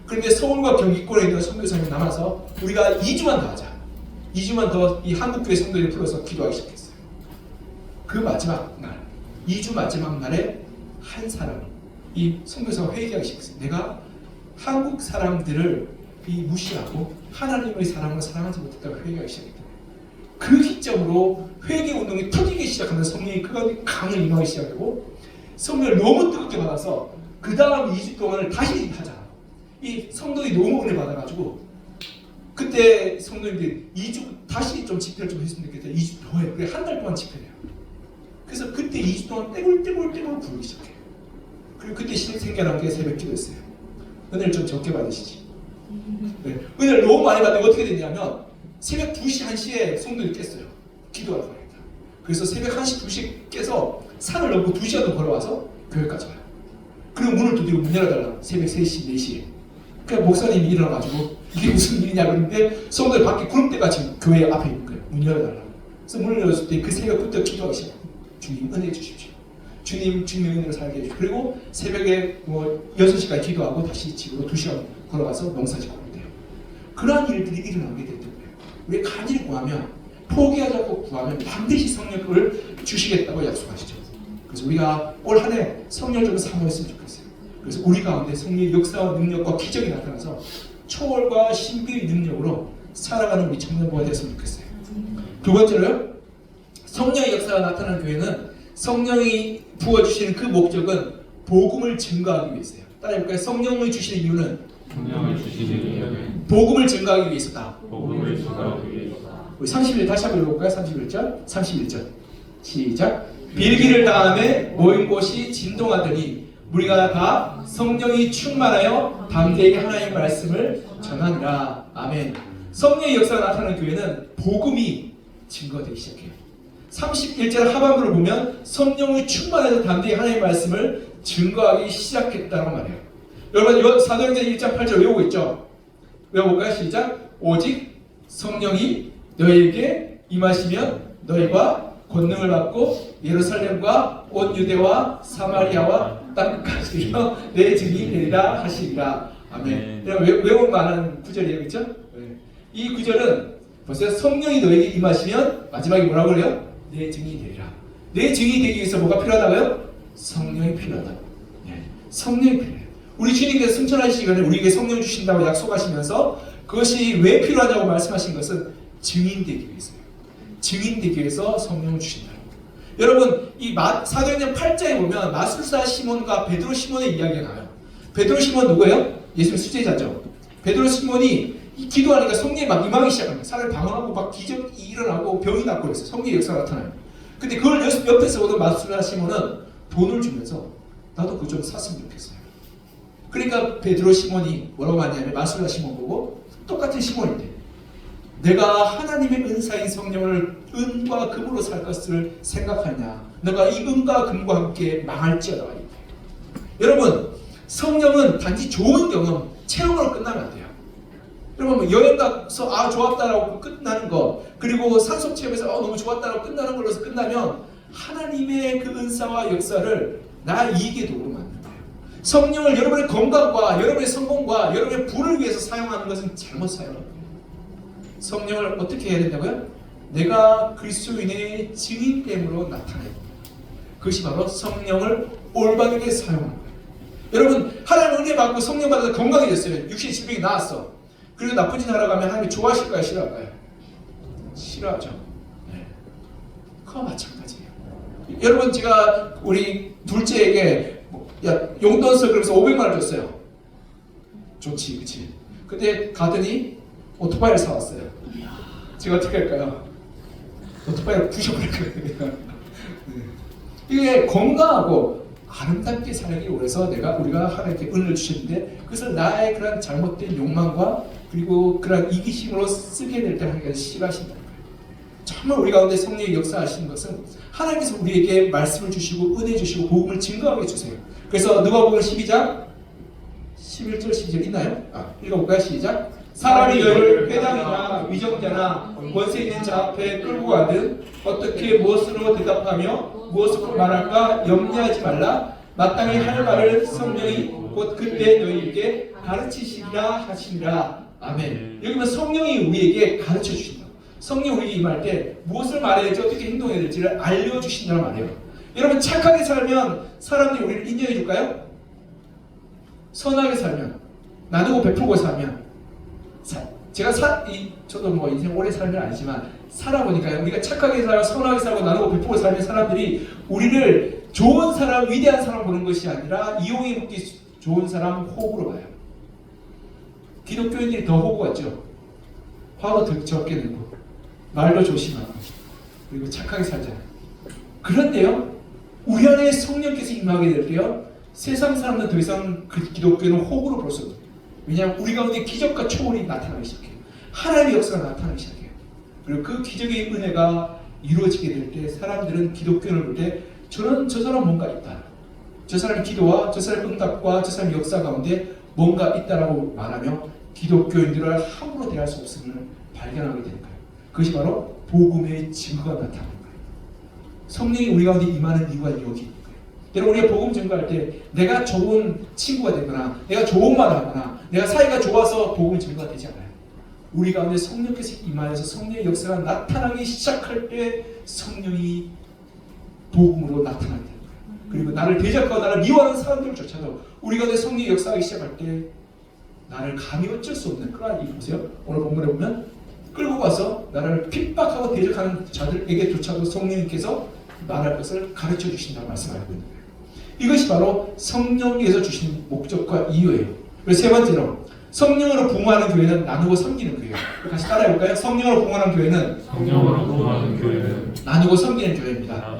그런데 서울과 경기권에 있는 선교사님이 남아서 우리가 2주만 더 하자. 2주만 더 이 한국교회 성도들을 풀어서 기도하기 시작했어요. 그 마지막 날, 2주 마지막 날에 한 사람이 이 선교사가 회개하기 시작했어요. 내가 한국 사람들을 무시하고 하나님의 사랑을 사랑하지 못했다고 회개하기 시작했다. 그 시점으로 회개 운동이 터지기 시작하면 성령이 그 가운데 강을 임하기 시작하고 성령을 너무 뜨겁게 받아서 그 다음 2주 동안을 다시 하자. 이 성도들이 너무 은혜 받아가지고 그때 성도님들이 2주 다시 좀 집회를 좀 했으면 좋겠다. 2주 더 해. 그래 한 달 동안 집회를 해요. 그래서 그때 2주 동안 떼굴떼굴 부르기 시작해요. 그리고 그때 생겨난 게 새벽 기도였어요. 은혜를 좀 적게 받으시지. 네. 은혜를 너무 많이 받으면 어떻게 됐냐면 새벽 2시, 1시에 성도들이 깼어요. 기도하러 가야겠다. 그래서 새벽 1시, 2시 깨서 산을 넘고 2시간도 걸어와서 교회까지 와요. 그리고 문을 두드리고 문 열어달라고 새벽 3시, 4시에. 그러니까 목사님이 일어나가지고 이게 무슨 일이냐 그러는데 성도들 밖에 구름대가 지금 교회 앞에 있는 거예요. 문 열어달라고. 그래서 문을 열었을 때 그 새벽부터 기도하기 시작해요. 주님 은혜 주십시오. 주님 주님의 은혜로 살게 해주십시오. 그리고 새벽에 6시까지 기도하고 다시 집으로 2시간 걸어가서 농사 짓고 있대요. 그러한 일들이 일어나게 됐던 거예요. 우리 간절히 구하면 포기하지 않고 구하면 반드시 성령을 주시겠다고 약속하시죠. 그래서 우리가 올 한 해 성령을 좀 사모했으면 좋겠어요. 그래서 우리 가운데 성령의 역사와 능력과 기적이 나타나서 초월과 신비의 능력으로 살아가는 우리 청년부가 됐으면 좋겠어요. 두 번째로요. 성령의 역사가 나타나는 교회는 성령이 부어주시는 그 목적은 복음을 증거하기 위해서요. 따라해볼까요? 성령을 주시는 이유는 복음을 증거하기 위해서다. 복음을 증거하기 위해서다. 우리 31절 다시 한번 읽어볼까요? 31절 31절 시작. 빌기를 다음에 모인 곳이 진동하더니 우리가 다 성령이 충만하여 담대히 하나님의 말씀을 전하니라. 아멘. 성령의 역사가 나타나는 교회는 복음이 증거되기 시작해요. 31절 하반부를 보면 성령이 충만해서 담대히 하나님의 말씀을 증거하기 시작했다는 말이에요. 여러분 사도행전 1장 8절 외우고 있죠? 외워볼까요? 시작. 오직 성령이 너희에게 임하시면 너희가 권능을 받고 예루살렘과 온 유대와 사마리아와 땅까지 이르러 내 증인이 되리라 하시리라. 아멘. 외울 만한 구절이에요. 그렇죠? 네. 이 구절은 벌써 성령이 너에게 임하시면 마지막에 뭐라고 그래요? 내 증인이 되리라. 내 증인이 되기 위해서 뭐가 필요하다고요? 성령이 필요하다고. 네. 성령이 필요해요. 우리 주님께서 승천하신 시간에 우리에게 성령 주신다고 약속하시면서 그것이 왜 필요하다고 말씀하신 것은 증인되기 위해서예요. 증인되기 위해서 성령을 주신다. 여러분 이 사도행전 8장에 보면 마술사 시몬과 베드로 시몬의 이야기가 나와요. 베드로 시몬 누구예요? 예수님 수제자죠. 베드로 시몬이 기도하니까 성령이 막 임하기 시작합니다. 사람이 방황하고 막 기적이 일어나고 병이 낫고 그래서 성령의 역사가 나타나요. 근데 그걸 옆에서 보던 마술사 시몬은 돈을 주면서 나도 그거 좀 샀으면 좋겠어요. 그러니까 베드로 시몬이 뭐라고 하냐면 마술사 시몬 보고 똑같은 시몬인데 내가 하나님의 은사인 성령을 은과 금으로 살 것을 생각하냐? 너가 이 은과 금과 함께 망할지어다. 여러분, 성령은 단지 좋은 경험, 체험으로 끝나면 안 돼요. 여러분, 여행 가서 좋았다라고 끝나는 거, 그리고 산속 체험에서 너무 좋았다라고 끝나는 걸로서 끝나면 하나님의 그 은사와 역사를 나 이익의 도구로 만드는 거예요. 성령을 여러분의 건강과 여러분의 성공과 여러분의 부를 위해서 사용하는 것은 잘못 사용하는 거예요. 성령을 어떻게 해야 된다고요? 내가 그리스도인의 증인됨으로 나타내는 거예요. 그것이 바로 성령을 올바르게 사용하는 거예요. 여러분, 하나님 은혜 받고 성령 받아서 건강해졌어요. 육신 질병이 나았어. 그리고 나쁜 짓 하러 가면 하나님이 좋아하실까요? 싫어할까요? 싫어하죠. 네. 그거 마찬가지예요. 여러분, 제가 우리 둘째에게 용돈 써 그러면서 500만 원 줬어요. 좋지, 그치? 근데 가더니 오토바이를 사왔어요. 제가 어떻게 할까요? 오토바이를 부셔버릴 거예요. 이게 건강하고 아름답게 살기 위해서 우리가 하나님께 은혜를 주셨는데, 그것을 나의 그런 잘못된 욕망과 그리고 그런 이기심으로 쓰게 될 때 하나님께서 싫어하신다는 거예요. 정말 우리 가운데 성령이 역사하시는 것은 하나님께서 우리에게 말씀을 주시고 은혜 주시고 복음을 증거하게 주세요. 그래서 누가복음 12장 11절 12절 있나요? 읽어볼까요? 시작. 사람이 너를 회당이나 위정자나 권세 있는 자 앞에 끌고 가든 어떻게 무엇으로 대답하며 무엇으로 말할까 염려하지 말라. 마땅히 할 말을 성령이 곧 그때 너희에게 가르치시리라 하시니라. 아멘. 여기 보면 성령이 우리에게 가르쳐 주신다. 성령이 우리에게 임할 때 무엇을 말해야 될지 어떻게 행동해야 될지를 알려주신다는 말이에요. 여러분, 착하게 살면 사람들이 우리를 인정해 줄까요? 선하게 살면, 나누고 베풀고 살면, 제가 저도 뭐 인생 오래 살면 아니지만 살아보니까요, 우리가 착하게 살고 선하게 살고 나누고 베풀고 살면 사람들이 우리를 좋은 사람, 위대한 사람 보는 것이 아니라 이용해 먹기 좋은 사람 호구로 봐요. 기독교인들이 더 호구 같죠? 화도 더 적게 내고 말도 조심하고 그리고 착하게 살잖아요. 그런데요, 우리 안에 성령께서 임하게 될 때요, 세상 사람들은 더 이상 그 기독교는 호구로 볼 수 없어요. 왜냐하면 우리 가운데 기적과 초월이 나타나기 시작해요. 하나님의 역사가 나타나기 시작해요. 그리고 그 기적의 은혜가 이루어지게 될 때 사람들은 기독교를 볼 때 저 사람 뭔가 있다. 저 사람의 기도와 저 사람의 응답과 저 사람의 역사 가운데 뭔가 있다라고 말하며 기독교인들을 함부로 대할 수 없음을 발견하게 되는 거예요. 그것이 바로 복음의 증거가 나타나는 거예요. 성령이 우리 가운데 임하는 이유가 여기 있는 거예요. 여러분, 우리가 복음 증거할 때 내가 좋은 친구가 되거나 내가 좋은 말을 하거나 내가 사이가 좋아서 복음 증거가 되지 않아요. 우리 가운데 성령께서 임하여서 성령의 역사가 나타나기 시작할 때 성령이 복음으로 나타나게 되는 거예요. 그리고 나를 대적하고 나를 미워하는 사람들조차도 우리 가운데 성령의 역사하기 시작할 때 나를 감히 어쩔 수 없는 그러한 이 보세요. 오늘 본문에 보면 끌고 가서 나를 핍박하고 대적하는 자들에게조차도 성령님께서 말할 것을 가르쳐 주신다고 말씀하고 있는 거예요. 이것이 바로 성령께서 주신 목적과 이유예요. 그리고 세 번째로, 성령으로 부흥하는 교회는 나누고 섬기는 교회예요. 같이 따라해볼까요? 성령으로 부흥하는 교회는 나누고 섬기는 교회입니다.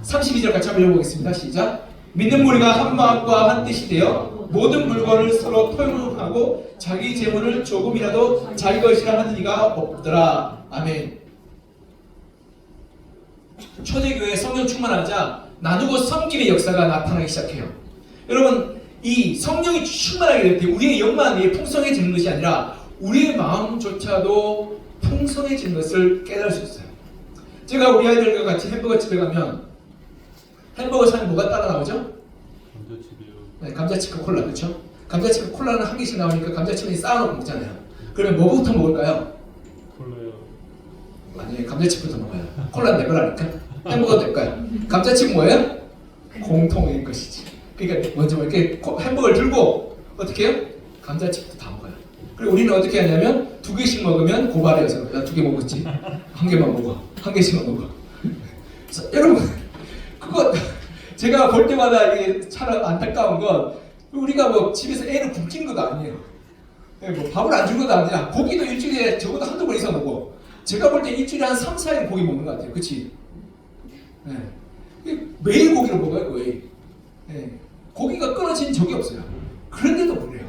32절 같이 한번 읽어보겠습니다. 시작. 믿는 무리가 한 마음과 한 뜻이 되어 모든 물건을 서로 통용하고 자기 재물을 조금이라도 자기 것이라 하는 이가 없더라. 아멘. 초대교회에 성령 충만하자 나누고 섬김의 역사가 나타나기 시작해요. 여러분, 이 성령이 충만하게 될 때 우리의 영만이 풍성해지는 것이 아니라 우리의 마음조차도 풍성해지는 것을 깨달을 수 있어요. 제가 우리 아이들과 같이 햄버거 집에 가면 햄버거 사면 뭐가 따라 나오죠? 네, 감자칩과 콜라, 그렇죠? 감자칩과 콜라는 한 개씩 나오니까 감자칩이 쌓아놓고 먹잖아요. 그러면 뭐부터 먹을까요? 콜라요. 아니, 감자칩부터 먹어요. 콜라는 내 거라니까. 햄버거도 내 거야. 감자칩 뭐예요? 공통인 것이지. 그러니까 먼저 이렇게 햄버거를 들고 어떻게 해요? 감자칩도 다 먹어요. 그리고 우리는 어떻게 하냐면 2개씩 먹으면 고발해서 야 2개 먹었지? 1개만 먹어. 1개씩만 먹어. 여러분, 그거 제가 볼 때마다 이게 참 안타까운 건 우리가 뭐 집에서 애를 굶긴 것도 아니에요. 뭐 밥을 안 준 것도 아니야. 고기도 일주일에 적어도 한두 번 이상 먹고, 제가 볼 때 일주일에 한 3, 4일 고기 먹는 것 같아요. 그치? 네. 매일 고기를 먹어요, 거의. 네. 고기가 끊어진 적이 없어요. 그런데도 그래요.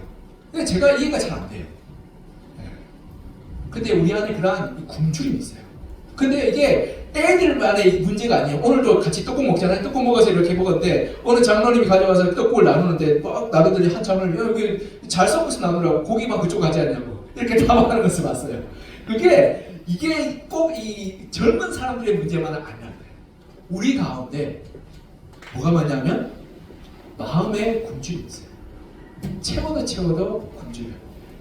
근데 제가 이해가 잘 안 돼요. 네. 근데 우리 안에 그러한 굶주림이 있어요. 근데 이게 애들만의 문제가 아니에요. 오늘도 같이 떡국 먹잖아요. 떡국 먹어서 이렇게 먹었는데 어느 장로님이 가져와서 떡국을 나누는데 막 나누더니 한 장로님이 여기 잘 섞어서 나누라고 고기만 그쪽 가지 않냐고 이렇게 담아가는 것을 봤어요. 이게 꼭 이 젊은 사람들의 문제만은 아니라는 거예요. 우리 가운데 뭐가 많냐면 마음에 굶주림이 있어요. 채워도 굶주려요.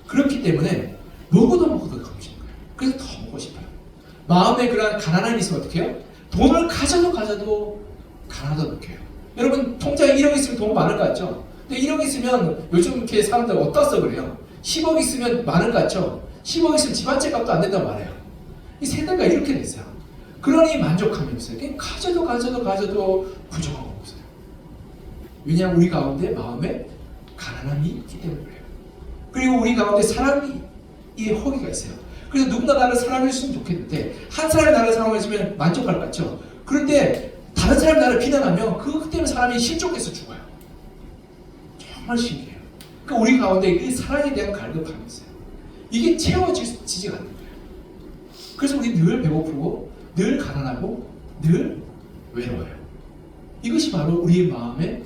그렇기 때문에 먹어도 굶주린 거예요. 그래서 더 먹고 싶어요. 마음에 그런 가난함이 있으면 어떻게 해요? 돈을 가져도 가난하다 느껴요. 여러분 통장에 1억 있으면 돈 많을 것 같죠? 근데 1억 있으면 요즘 이렇게 사람들 어디다 써 그래요? 10억 있으면 많을 것 같죠? 10억 있으면 집 한 채 값도 안 된다고 말해요. 이 세대가 이렇게 됐어요. 그러니 만족감이 없어요. 가져도 부족한 거 없어요. 왜냐하면 우리 가운데 마음에 가난함이 있기 때문에 그래요. 그리고 우리 가운데 사랑이 허기가 있어요. 그래서 누군가 나를 사랑해줬으면 좋겠는데 한 사람이 나를 사랑해주면 만족할 것 같죠. 그런데 다른 사람이 나를 비난하면 그것 때문에 사람이 실족해서 죽어요. 정말 신기해요. 그러니까 우리 가운데 이 사랑에 대한 갈급함이 있어요. 이게 채워지지가 않는 거예요. 그래서 우리 늘 배고프고 늘 가난하고 늘 외로워요. 이것이 바로 우리의 마음의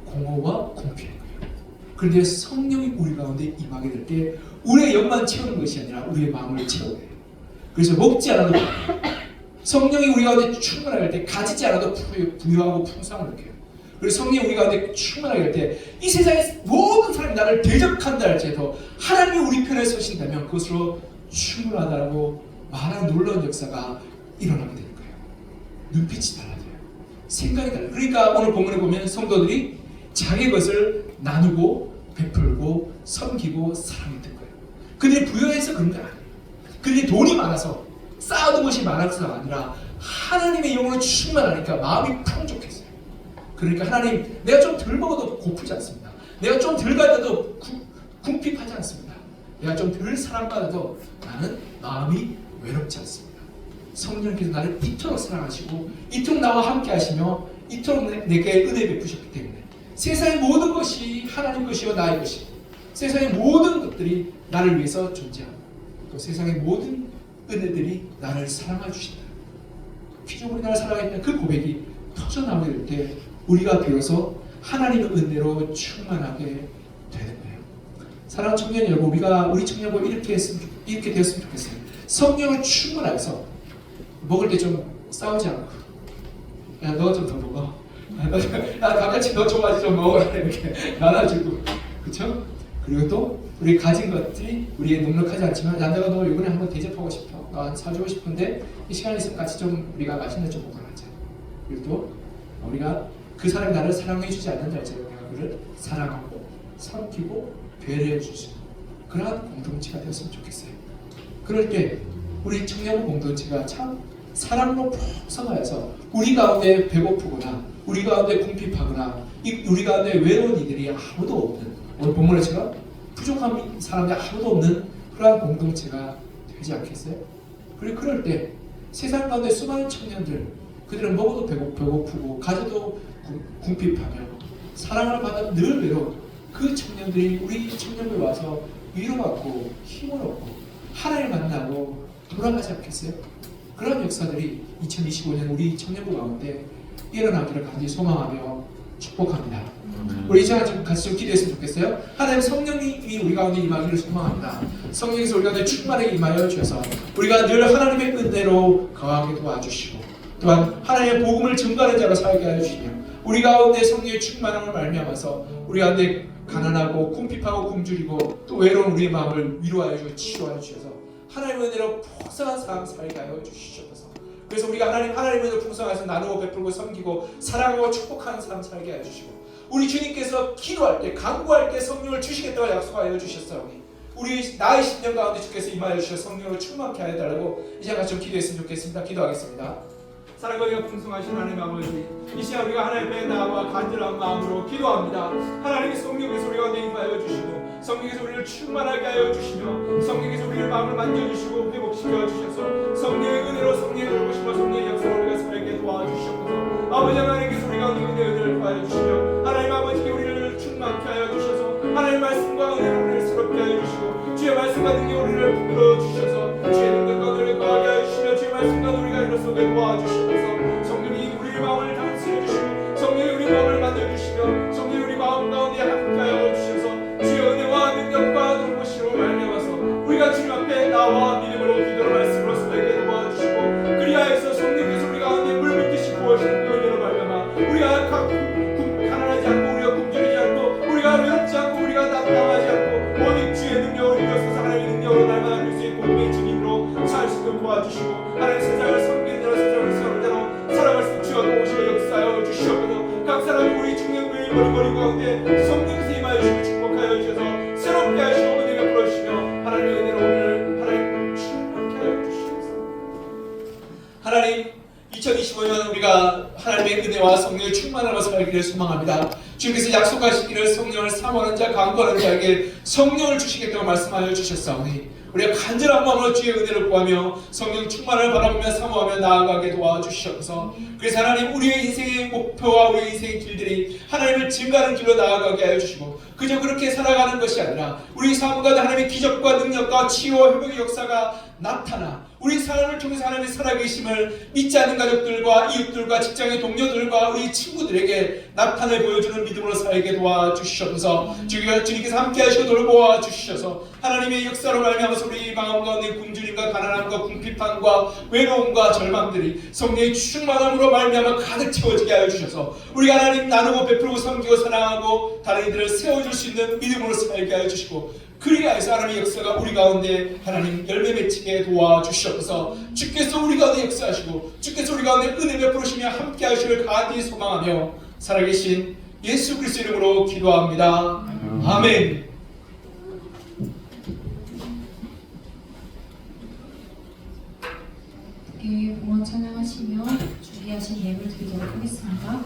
공허와 공피인 거예요. 그런데 성령이 우리 가운데 임하게 될 때 우리의 영만 채우는 것이 아니라 우리의 마음을 채워야 돼요. 그래서 먹지 않아도 성령이 우리 가운데 충만하게 될 때 가지지 않아도 부유하고 풍성을 느껴요. 그리고 성령이 우리 가운데 충만하게 될 때 이 세상의 모든 사람이 나를 대적한다 할지라도 하나님이 우리 편에 서신다면 그것으로 충분하다고 말하는 놀라운 역사가 일어나게 되는 거예요. 눈빛이 달라져요. 생각이 달라요. 그러니까 오늘 본문에 보면 성도들이 자기 것을 나누고 베풀고 섬기고 사랑했던 거예요. 그들이 부여해서 그런 게 아니에요. 그들이 돈이 많아서 쌓아둔 것이 많아서가 아니라 하나님의 영으로 충만하니까 마음이 풍족했어요. 그러니까 하나님, 내가 좀 덜 먹어도 고프지 않습니다. 내가 좀 덜 가져도 궁핍하지 않습니다. 내가 좀 덜 사랑받아도 나는 마음이 외롭지 않습니다. 성령께서 나를 이토록 사랑하시고 이토록 나와 함께 하시며 이토록 내게 은혜 베푸셨기 때문에 세상의 모든 것이 하나님 것이요 나의 것이고 세상의 모든 것들이 나를 위해서 존재하고 또 세상의 모든 은혜들이 나를 사랑해 주신다. 피조물이 나를 사랑했다는 그 고백이 터져나오게 될 때 우리가 비로소 하나님의 은혜로 충만하게 되는 거예요. 사랑하는 청년 여러분, 우리 청년부 이렇게 되었으면 좋겠어요. 성령을 충만해서 먹을 때 좀 싸우지 않고, 야 너 좀 더 먹어, 나 가끔씩 너 좋아하지 좀 먹어라 이렇게 나눠주고, 그렇죠? 그리고 또 우리 가진 것들이 우리의 넉넉하지 않지만, 야 내가 너 이번에 한번 대접하고 싶어, 나 사주고 싶은데 이 시간 있으면 같이 좀 우리가 맛있는 좀 먹으러 가자. 그리고 또 우리가 그 사람이 나를 사랑해주지 않는다 할지라도 내가 그를 사랑하고 섬기고 배려해 줄 수 있는 그러한 공동체가 되었으면 좋겠어요. 그럴 때 우리 청년부 공동체가 참 사랑으로 풍성하여서 우리 가운데 배고프거나 우리 가운데 궁핍하거나 우리 가운데 외로운 이들이 아무도 없는, 오늘 본문에처럼 부족한 사람이 아무도 없는 그러한 공동체가 되지 않겠어요? 그리고 그럴 때 세상 가운데 수많은 청년들, 그들은 먹어도 배고프고 가져도 궁핍하며 사랑을 받아 늘 외로운 그 청년들이 우리 청년부에 와서 위로받고 힘을 얻고 하나님을 만나고 돌아가지 않겠어요? 그런 역사들이 2025년 우리 청년부 가운데 일어나기를 간절히 소망하며 축복합니다. 우리 이 시간 좀 같이 좀 기도했으면 좋겠어요. 하나님 성령이 우리 가운데 임하기를 소망합니다. 성령께서 우리 가운데 충만하게 임하여 주셔서 우리가 늘 하나님의 은혜로 거하게 도와주시고 또한 하나님의 복음을 증거하는 자로 살게 하여 주시며 우리 가운데 성령의 충만함을 말미암아서 우리 가운데 가난하고 궁핍하고 굶주리고 또 외로운 우리의 마음을 위로하여 주시고 치료하여 주셔서 하나님의 은혜로 풍성한 삶 살게 하여 주시옵소서. 그래서 우리가 하나님의 은혜로 풍성해서 나누고 베풀고 섬기고 사랑하고 축복하는 삶 살게 하여 주시고 우리 주님께서 기도할 때 간구할 때 성령을 주시겠다고 약속하여 주셨사오니 우리 나의 심령 가운데 주께서 임하여 주셔서 성령으로 충만케 하여 달라고 이 시간 같이 좀 기도했으면 좋겠습니다. 기도하겠습니다. 사랑과 은혜가 풍성하신 하나님 아버지, 이 시간 우리가 하나님 앞에 나와 간절한 마음으로 기도합니다. 하나님의 성령께서 우리 가운데 임하여 주시고 성령께서 우리를 충만하게 하여 주시며 성령께서 우리의 마음을 만져주시고 회복시켜 주셔서 성령의 은혜로 성령의 돌보심과 성령의 역사로 우리가 살게 도와주시옵소서. 아버지 하나님께서 우리 가운데 은혜를 구하여 주시며 하나님 아버지께 우리를 충만케 하여 주셔서 하나님의 말씀과 은혜로 우리를 새롭게 하여 주시고 주의 말씀과 능력으로 우리를 붙들어 주셔서 주의 능력과 우리를 강하게 하여 주시며 주의 말씀과 우리가 일어서게 도와주시면서 성령이 우리의 마음을 다스려 주시고 성령이 우리 마음을 만져주시며 성령이 우리 마음 가운데 함께하여 주셔서 주의 은혜와 능력과 돌보심으로 말미암아서 우리가 주님 앞에 나와 믿음으로 기도로 말씀으로 서게 도와주시고 그리하여서 성령께서 우리 가운데 물붓듯이 부어주시는 그 은혜로 말미암아 우리가 가난하지 않고 우리가 굶주리지 않고 우리가 외롭지 않고 우리가 답답하지 않고 오직 주의 능력으로 일어서서 하나님의 능력으로 날마다 수 있고 우리의 주님으로 살 수 있도록 도와주시고 하나님 세상을 섬기는 대로 세상을 세우는 대로 살아갈 수 있는 주와 도우시고 역사하여 주시옵소서. 각 사람이 우리 중년부의 머리머리 가운데 성령께서 임하여 주시고 축복하여 주셔서 새롭게 하시고 은혜 베풀어 주시며 하나님의 은혜로 오늘 하나님 충만케 하여 주시옵소서. 하나님 2025년 우리가 하나님의 은혜와 성령의 충만함을 살기를 소망합니다. 주님께서 약속하시기를 성령을 사모하는 자 간구하는 자에게 성령을 주시겠다고 말씀하여 주셨사오니 우리가 간절한 마음으로 주의 은혜를 구하며 성령 충만을 바라보며 사모하며 나아가게 도와주시옵소서. 그래서 하나님 우리의 인생의 목표와 우리의 인생의 길들이 하나님을 증거하는 길로 나아가게 하여 주시고 그저 그렇게 살아가는 것이 아니라 우리 삶 가운데 하나님의 기적과 능력과 치유와 회복의 역사가 나타나 우리 삶을 통해서 하나님의 살아계심을 믿지 않는 가족들과 이웃들과 직장의 동료들과 우리 친구들에게 나타내 보여주는 믿음으로 살게 도와주시옵소서. 주님께서 함께 하시고 돌보아 주시셔서 하나님의 역사로 말미암아서 우리 마음 가운데 굶주림과 가난함과 궁핍함과 외로움과 절망들이 성령의 충만함으로 말미암아 가득 채워지게 하여 주셔서 우리가 하나님 나누고 베풀고 섬기고 사랑하고 다른 이들을 세워줄 수 있는 믿음으로 살게 하여 주시고 그리하여서 하나님의 역사가 우리 가운데 하나님 열매 맺히게 도와주시옵소서. 주께서 우리 가운데 역사하시고 주께서 우리 가운데 은혜 베풀으시며 함께 하시길 간절히 소망하며 살아계신 예수 그리스도 이름으로 기도합니다. 아멘. 봉헌 찬양하시며 준비하신 예물 드리도록 하겠습니다.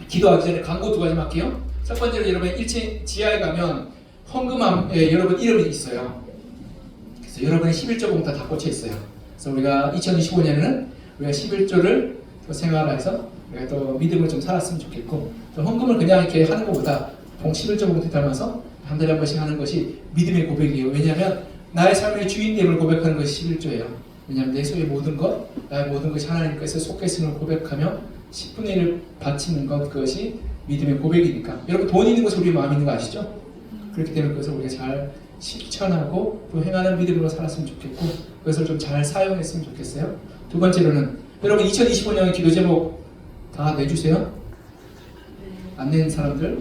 기도하기 전에 광고 두 가지만 할게요. 첫 번째로 여러분 1층 지하에 가면 헌금함에 여러분 이름이 있어요. 그래서 여러분의 11조 봉투 다 꽂혀 있어요. 그래서 우리가 2025년에는 우리가 11조를 생활해서 우리가 또 믿음을 좀 살았으면 좋겠고 또 헌금을 그냥 이렇게 하는 것보다 11조 봉투 담아서 한 달에 한 번씩 하는 것이 믿음의 고백이에요. 왜냐하면 나의 삶의 주인됨을 고백하는 것이 11조예요. 왜냐하면 내 소유의 모든 것, 나의 모든 것이 하나님께서 속해 있음을 고백하며 10분의 1을 바치는 것, 그것이 믿음의 고백이니까. 여러분 돈 있는 것이 우리 마음에 있는 거 아시죠? 그렇기 때문에 그것을 우리가 잘 실천하고 또 행하는 믿음으로 살았으면 좋겠고 그것을 좀 잘 사용했으면 좋겠어요. 두 번째로는 여러분 2025년 기도 제목 다 내주세요. 안 낸 사람들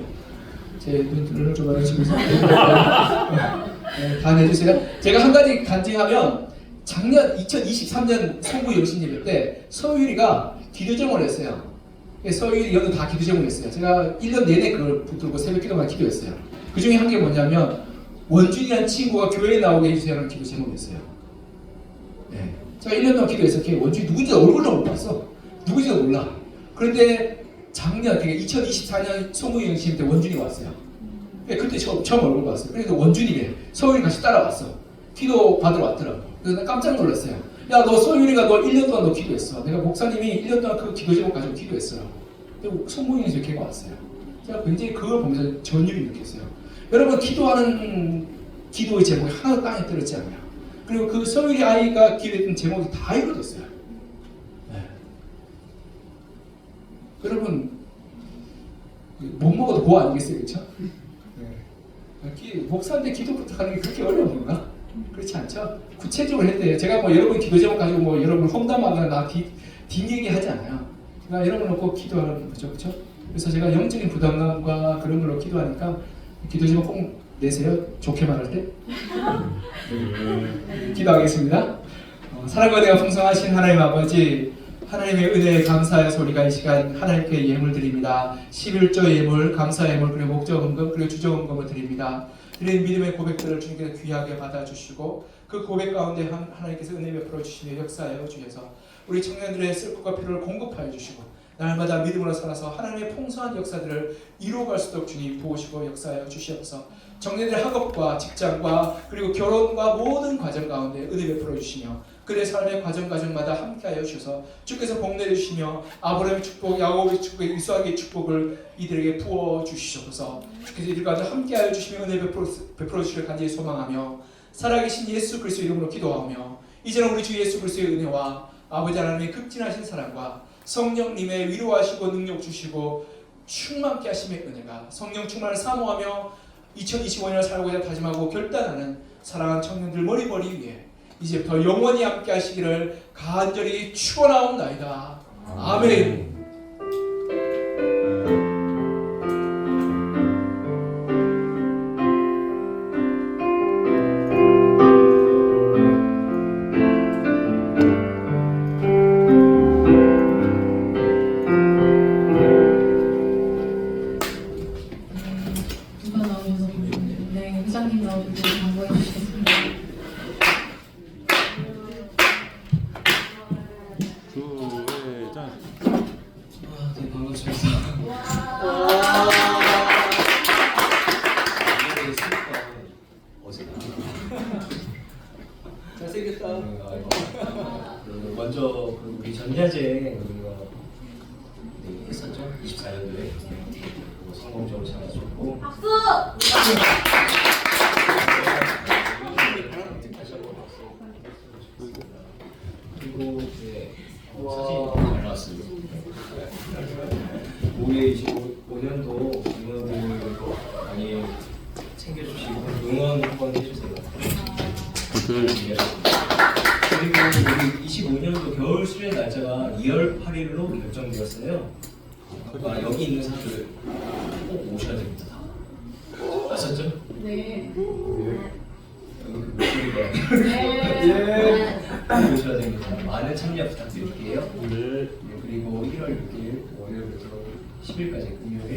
제 눈을 좀 알아주시면서 다 내주세요. 제가 한 가지 간증하면 작년 2023년 성부 영신 예배 때 서유리가 기도 제목을 했어요. 서유리 연도 다 기도 제목을 했어요. 제가 1년 내내 그걸 붙들고 새벽 기도만 기도했어요. 그 중에 한 게 뭐냐면 원준이라는 친구가 교회에 나오게 해주세요라는 기도 제목이었어요. 네. 제가 1년 동안 기도했어요. 원준이 누군지 얼굴도 못 봤어. 누군지도 몰라. 그런데 작년, 그러니까 2024년 성부 영신 때 원준이가 왔어요. 그때 처음 얼굴 봤어요. 그래서 원준이래. 서유리 같이 따라왔어. 기도 받으러 왔더라고. 그래서 나 깜짝 놀랐어요. 야, 너 서유리가 너 1년 동안 너 기도했어. 내가 목사님이 1년 동안 그 기도 제목 가지고 기도했어요. 근데 성모님에서 걔가 왔어요. 제가 굉장히 그걸 보면서 전율이 느꼈어요. 여러분 기도하는 기도의 제목이 하나도 땅에 떨어지지 않아요. 그리고 그 서율이 아이가 기도했던 제목이 다 이루어졌어요. 네. 여러분 못 먹어도 고 아니겠어요, 그렇죠? 네. 목사인데 기도 부탁하는 게 그렇게 어려운 건가? 그렇지 않죠? 구체적으로 해야 돼요. 제가 뭐 여러분 기도 제목 가지고 뭐 여러분 험담하거나 뒷얘기 하지 않아요. 제가 여러분 놓고 기도하는 거죠, 그렇죠? 그래서 제가 영적인 부담감과 그런 걸로 기도하니까 기도 제목 꼭 내세요. 좋게 말할 때. 기도하겠습니다. 사랑과 은혜가 풍성하신 하나님 아버지, 하나님의 은혜에 감사해서 우리가 이 시간 하나님께 예물 드립니다. 11조 예물, 감사 예물, 그리고 목적금금, 그리고 주저금금을 드립니다. 드린 믿음의 고백들을 주님께서 귀하게 받아주시고 그 고백 가운데 하나님께서 은혜 베풀어 주시며 역사하여 주셔서 우리 청년들의 쓸 것과 필요를 공급하여 주시고 날마다 믿음으로 살아서 하나님의 풍성한 역사들을 이루어갈 수 있도록 주님 도우시고 역사하여 주시옵소서. 청년들의 학업과 직장과 그리고 결혼과 모든 과정 가운데 은혜 베풀어 주시며 그들의 삶의 과정마다 함께하여 주셔서 주께서 복내려 주시며 아브라함의 축복, 야곱의 축복, 이삭의 축복을 이들에게 부어 주시옵소서. 주께서 이들과 함께하여 주시며 은혜 베풀어 주시길 간절히 소망하며 살아계신 예수 그리스도 이름으로 기도하며 이제는 우리 주 예수 그리스도의 은혜와 아버지 하나님의 극진하신 사랑과 성령님의 위로하시고 능력 주시고 충만케 하심의 은혜가 성령 충만을 사모하며 2025년을 살고자 다짐하고 결단하는 사랑하는 청년들 머리머리 위에 이제부터 영원히 함께 하시기를 간절히 축원하옵나이다. 아멘. 누가 나오셔서 네, 회장님 나오셔서 광고해 주시겠습니다. 네, 반갑습니다. 잘생겼다. 먼저 우리 전야제 우리가 했었죠. 24년도에 성공적으로 잘 마쳤고. 박수! 그리고 사진 잘 나왔습니다. 올해 25년도 응원을 많이 챙겨주시고 응원 한번 해주세요. 그리고 우리 25년도 겨울 수련 날짜가 2월 8일로 결정되었어요. 여기 있는 사람들 꼭 오셔야 됩니다. 아셨죠? 네. 네. 오셔야 됩니다. 많은 참여 부탁드릴게요. 그리고 1월 6일 월요일부터 10일까지 금요일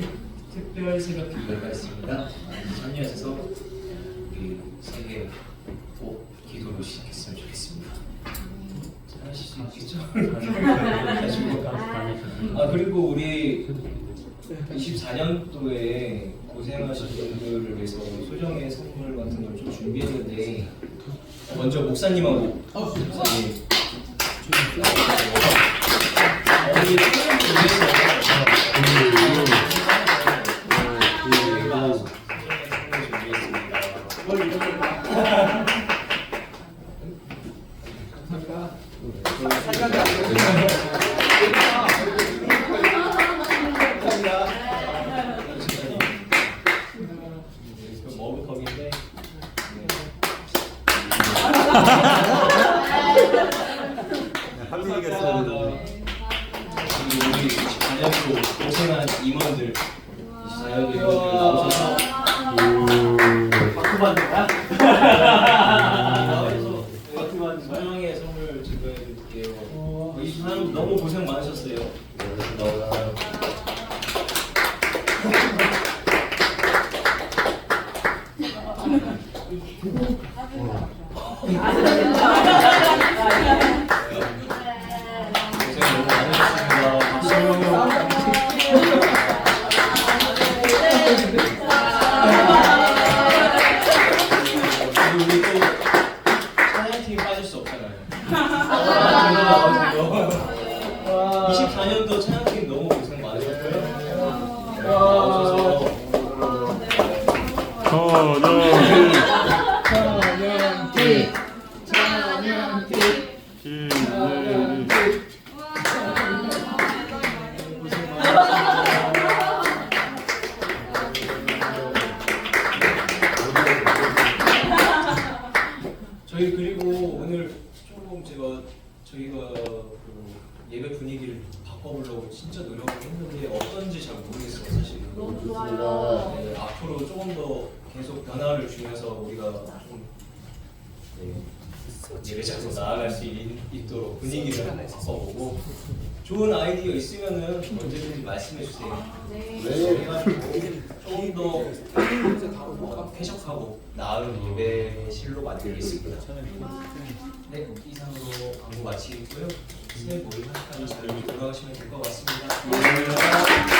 특별 새벽 기도회가 있습니다. 많이 참여하셔서 우리 새해 꼭 기도로 시작했으면 좋겠습니다. 잘 하실 수 있겠죠? 그리고 우리 24년도에 고생하신 분들을 위해서 소정의 선물 같은 걸 좀 준비했는데 먼저 목사님하고 목사님 머그컵인데 우리 24년도 고생한 임원들 24년도 임원들 나오셔서 바꾸반다 소정의 선물 증거해드릴게요. 24년 너무 고생 많으셨어요. 우리 또 찬양팀이 빠질 수 없잖아요. 24년도 찬양팀 너무 고생 많으셨고요. 나오셔서 천연기 네. 저희 그리고 오늘 조금 저희가 그 예배 분위기를 바꿔보려고 진짜 노력을 했는데 어떤지 잘 모르겠어요 사실. 너무 좋아요. 네, 앞으로 조금 더 계속 변화를 주면서 우리가 좀 예배자로 나아갈 수 있도록 분위기를 한번 바꿔보고 좋은 아이디어 있으면은 언제든지 말씀해 주세요. 네. 조금 더 쾌적하고 나은 예배실로 만들겠습니다. 네, 이상으로 광고 마치겠고요. 새해 모임 하시다가 잘 돌아가시면 될 것 같습니다.